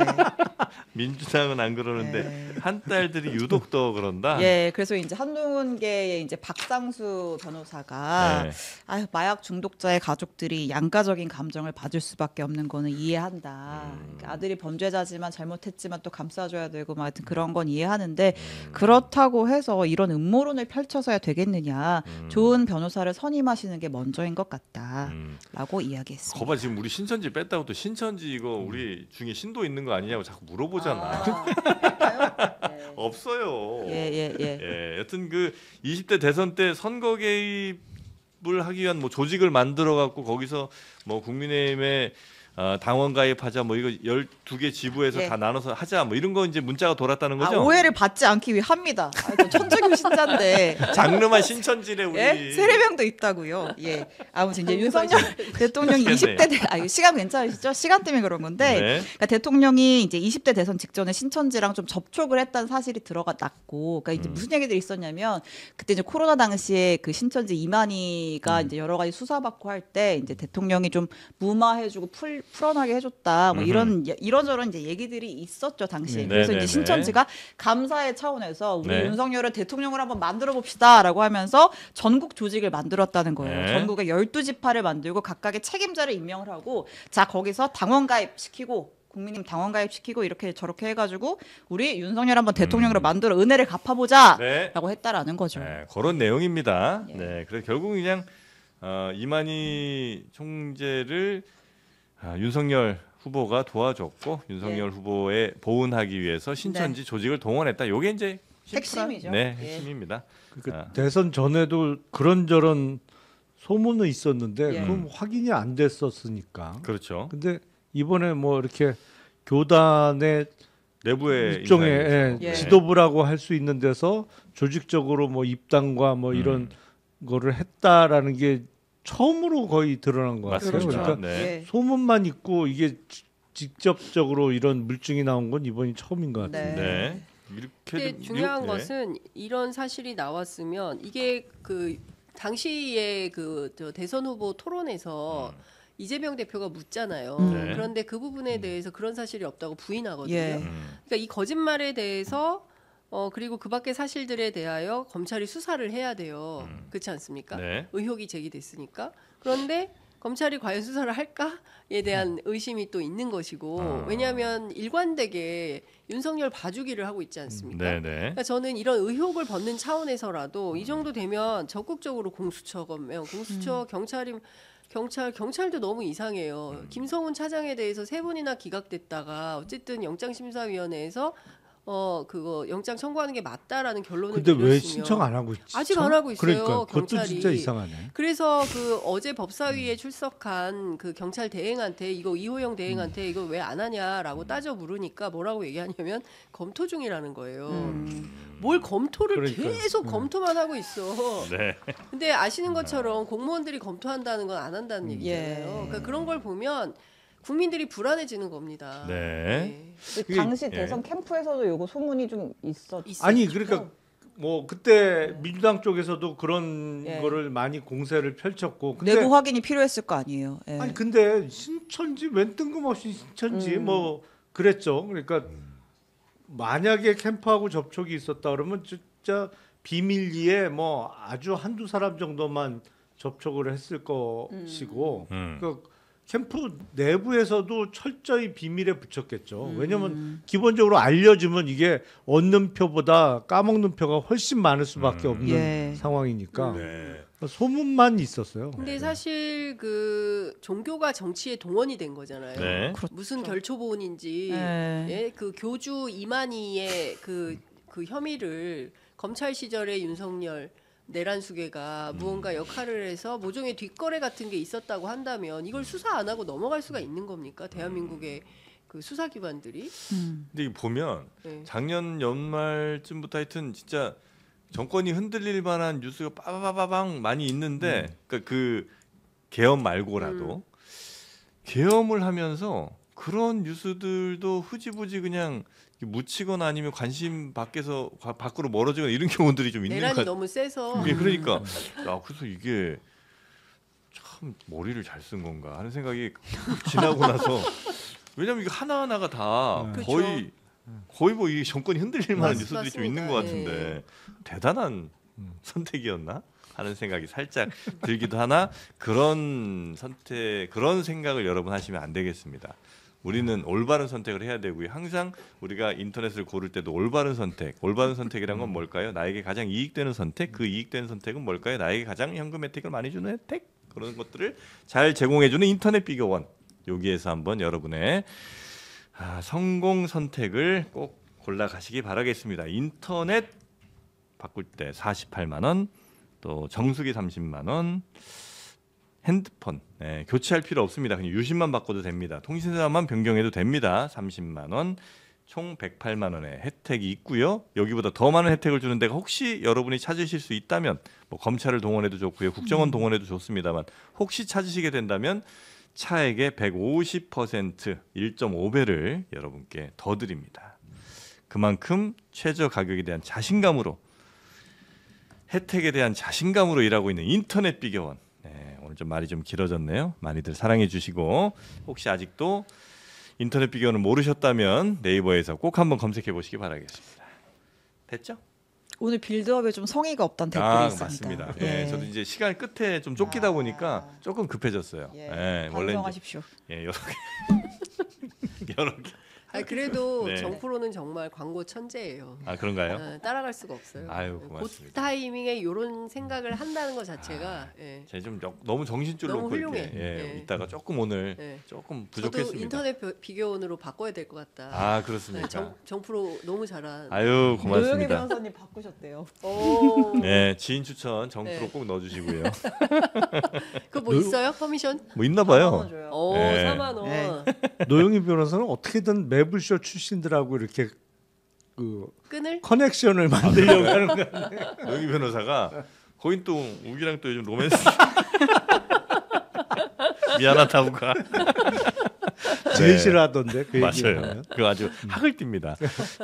민주당은 안 그러는데
네.
한 딸들이 유독 더 그런다.
예, 그래서 이제 한동훈계의 이제 박상수 변호사가
네.
아유, 마약 중독자의 가족들이 양가적인 감정을 받을 수밖에 없는 거는 이해한다. 그러니까 아들이 범죄자지만 잘못했지만 또 감싸줘야 되고 뭐 하여튼 그런 건 이해하는데 그렇다고 해서 이런 음모론을 펼쳐서야 되겠느냐. 좋은 변호사를 선임하시는 게 먼저인 것 같다라고 이야기했습니다.
거봐 지금 우리 신천지 뺐다고 또 신천지 이거 우리 중에 신도 있는 거 아니냐고 자꾸 물어보잖아.
네.
없어요.
예.
예, 여튼 그 20대 대선 때 선거 개입을 하기 위한 뭐 조직을 만들어 갖고 거기서 뭐 국민의힘에 당원 가입하자 뭐 이거 12개 지부에서
예.
다 나눠서 하자 뭐 이런 거 이제 문자가 돌았다는 거죠.
오해를 받지 않기 위해 합니다. 저 천주교 신자인데
장르만 신천지래 우리.
예? 세례명도 있다고요. 예. 아무튼 이제 윤석열 대통령이
미치겠네.
20대 이거 시간 괜찮으시죠? 시간 때문에 그런 건데
네.
그러니까 대통령이 이제 20대 대선 직전에 신천지랑 좀 접촉을 했다는 사실이 들어갔고 그러니까 이제 무슨 얘기들이 있었냐면 그때 이제 코로나 당시에 그 신천지 이만희가 이제 여러 가지 수사받고 할 때 이제 대통령이 좀 무마해주고 풀어나게 해줬다. 뭐
음흠.
이런저런 이제 얘기들이 있었죠 당시에.
네,
그래서
네,
이제
네.
신천지가 감사의 차원에서 우리
네.
윤석열을 대통령을 한번 만들어 봅시다라고 하면서 전국 조직을 만들었다는 거예요.
네.
전국에 12지파를 만들고 각각의 책임자를 임명을 하고 자 거기서 당원 가입시키고 국민님 당원 가입시키고 이렇게 저렇게 해가지고 우리 윤석열 한번 대통령으로 만들어 은혜를 갚아보자라고
네.
했다라는 거죠.
네, 그런 내용입니다.
예.
네, 그래서 결국 그냥 이만희 총재를 윤석열 후보가 도와줬고 윤석열 후보에 보훈하기 위해서 신천지 조직을 동원했다. 요게 이제 심플한,
핵심이죠.
네,
예.
핵심입니다.
그러니까 대선 전에도 그런저런 소문은 있었는데
예.
그럼 확인이 안 됐었으니까.
그렇죠.
근데 이번에 뭐 이렇게 교단의
내부의
일종의
인사이죠.
예.
지도부라고 할 수 있는 데서 조직적으로 뭐 입당과 뭐 이런 거를 했다라는 게 처음으로 거의 드러난 것 같아요.
맞습니다.
그러니까
네.
예.
소문만 있고 이게 직접적으로 이런 물증이 나온 건 이번이 처음인 것 같아요.
네.
네. 이렇게
근데 중요한
네.
것은 이런 사실이 나왔으면 이게 그 당시에 저 대선 후보 토론에서 이재명 대표가 묻잖아요.
네.
그런데 그 부분에 대해서 그런 사실이 없다고 부인하거든요.
예.
그러니까 이 거짓말에 대해서 그리고 그 밖의 사실들에 대하여 검찰이 수사를 해야 돼요. 그렇지 않습니까?
네.
의혹이 제기됐으니까. 그런데 검찰이 과연 수사를 할까에 대한 의심이 또 있는 것이고 왜냐하면 일관되게 윤석열 봐주기를 하고 있지 않습니까?
네, 네.
그러니까 저는 이런 의혹을 벗는 차원에서라도 이 정도 되면 적극적으로 공수처면 공수처 경찰도 너무 이상해요. 김성훈 차장에 대해서 3번이나 기각됐다가 어쨌든 영장심사위원회에서 그거 영장 청구하는 게 맞다라는 결론을
근데 왜
내렸으면
신청 안 하고 있지?
아직 안 하고 있어요,
그러니까 그것도
경찰이.
진짜 이상하네.
그래서 그 어제 법사위에 출석한 그 경찰 대행한테 이거 이호영 대행한테 이거 왜 안 하냐라고 따져 물으니까 뭐라고 얘기하냐면 검토 중이라는 거예요. 뭘 검토를
그러니까요.
계속 검토만 하고 있어.
네.
근데 아시는 것처럼 공무원들이 검토한다는 건 안 한다는 얘기잖아요.
예.
그러니까 그런 걸 보면 국민들이 불안해지는 겁니다.
네.
그게-
당시
예.
대선 캠프에서도 요거 소문이 좀 있었죠.
아니 그러니까 뭐 그때 민주당 쪽에서도 그런
예.
거를 많이 공세를 펼쳤고 근데
내부 확인이 필요했을 거 아니에요. 예.
아니 근데 신천지 웬 뜬금없이 신천지 뭐 그랬죠. 그러니까 만약에 캠프하고 접촉이 있었다 그러면 진짜 비밀리에 뭐 아주 한두 사람 정도만 접촉을 했을 것이고 그러니까 캠프 내부에서도 철저히 비밀에 붙였겠죠. 왜냐하면 기본적으로 알려주면 이게 얻는 표보다 까먹는 표가 훨씬 많을 수밖에 없는
예.
상황이니까
네.
소문만 있었어요.
근데 사실 그 종교가 정치에 동원이 된 거잖아요.
네.
무슨 결초보온인지
네.
예, 그 교주 이만희의 그 혐의를 검찰 시절에 윤석열 내란수계가 무언가 역할을 해서 모종의 뒷거래 같은 게 있었다고 한다면 이걸 수사 안 하고 넘어갈 수가 있는 겁니까? 대한민국의 그 수사기관들이.
근데 이거 보면
네.
작년 연말쯤부터 하여튼 진짜 정권이 흔들릴 만한 뉴스가 빠바바방 많이 있는데 그러니까 그 계엄 말고라도 계엄을 하면서 그런 뉴스들도 흐지부지 그냥 묻히거나 아니면 관심 밖으로 멀어지거나 이런 경우들이 좀 있는 것
내란이
같아요.
너무 세서
그러니까 야 그래서 이게 참 머리를 잘 쓴 건가 하는 생각이 지나고 나서 왜냐면 이거 하나하나가 다
그렇죠.
거의 뭐 이 정권이 흔들릴 만한 뉴스들이 좀 있는 것
맞습니다.
같은데 대단한 선택이었나 하는 생각이 살짝 들기도 하나 그런 생각을 여러분 하시면 안 되겠습니다. 우리는 올바른 선택을 해야 되고요. 항상 우리가 인터넷을 고를 때도 올바른 선택이란 건 뭘까요? 나에게 가장 이익되는 선택, 그 이익되는 선택은 뭘까요? 나에게 가장 현금 혜택을 많이 주는 혜택? 그런 것들을 잘 제공해주는 인터넷 비교원. 여기에서 한번 여러분의 성공 선택을 꼭 골라가시기 바라겠습니다. 인터넷 바꿀 때 48만 원, 또 정수기 30만 원, 핸드폰 교체할 필요 없습니다. 그냥 유심만 바꿔도 됩니다. 통신사만 변경해도 됩니다. 30만 원, 총 108만 원의 혜택이 있고요. 여기보다 더 많은 혜택을 주는 데가 혹시 여러분이 찾으실 수 있다면 뭐 검찰을 동원해도 좋고요. 국정원 동원해도 좋습니다만 혹시 찾으시게 된다면 차액의 150% 1.5배를 여러분께 더 드립니다. 그만큼 최저 가격에 대한 자신감으로 혜택에 대한 자신감으로 일하고 있는 인터넷 비교원. 오늘 좀 말이 좀 길어졌네요. 많이들 사랑해 주시고 혹시 아직도 인터넷 비교는 모르셨다면 네이버에서 꼭 한번 검색해 보시기 바라겠습니다. 됐죠?
오늘 빌드업에 좀 성의가 없다는 댓글이 있습니다.
맞습니다.
예.
예, 저도 이제 시간 끝에 좀 쫓기다 보니까 조금 급해졌어요.
예.
예, 원래 이제
반성하십시오.
예, 여러 개 여러 개.
아니, 그래도
네.
정프로는 정말 광고 천재예요.
아 그런가요?
따라갈 수가 없어요.
아유,
그
고맙습니다.
타이밍에 이런 생각을 한다는 것 자체가 예.
제가 좀 너무 정신줄
너무
놓고 이렇게
훌륭해.
예,
예.
있다가 조금 오늘
예.
조금
저도
부족했습니다.
인터넷 비교원으로 바꿔야 될 것 같다.
아 그렇습니까?
정프로 너무 잘한.
아유
노영희
고맙습니다.
변호사님 바꾸셨대요.
오.
네 지인 추천 정프로
네.
꼭 넣어주시고요.
그거 뭐 있어요? 커미션?
뭐 있나 봐요.
줘요.
오,
네.
4만 원.
네.
노영희 변호사는 어떻게든 매블쇼 출신들하고 이렇게 그
끈을?
커넥션을 만들려고 하는 거야.
여기 변호사가 거긴 또 우기랑 또 요즘 로맨스 미안하다고 가.
제일
네.
싫어하던데 그
맞아요.
얘기하면.
그거 아주 학을 띱니다.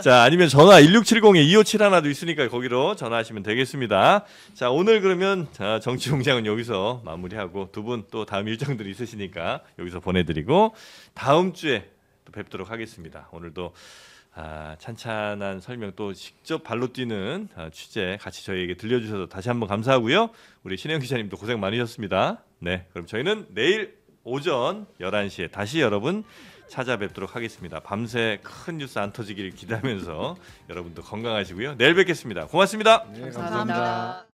자, 아니면 전화 1670-2571도 있으니까 거기로 전화하시면 되겠습니다. 자, 오늘 그러면 자, 정치공장은 여기서 마무리하고 두 분 또 다음 일정들이 있으시니까 여기서 보내드리고 다음 주에 또 뵙도록 하겠습니다. 오늘도 찬찬한 설명 또 직접 발로 뛰는 취재 같이 저희에게 들려주셔서 다시 한번 감사하고요. 우리 신혜영 기자님도 고생 많으셨습니다. 네, 그럼 저희는 내일 오전 11시에 다시 여러분 찾아뵙도록 하겠습니다. 밤새 큰 뉴스 안 터지기를 기대하면서 여러분도 건강하시고요. 내일 뵙겠습니다. 고맙습니다.
네,
감사합니다.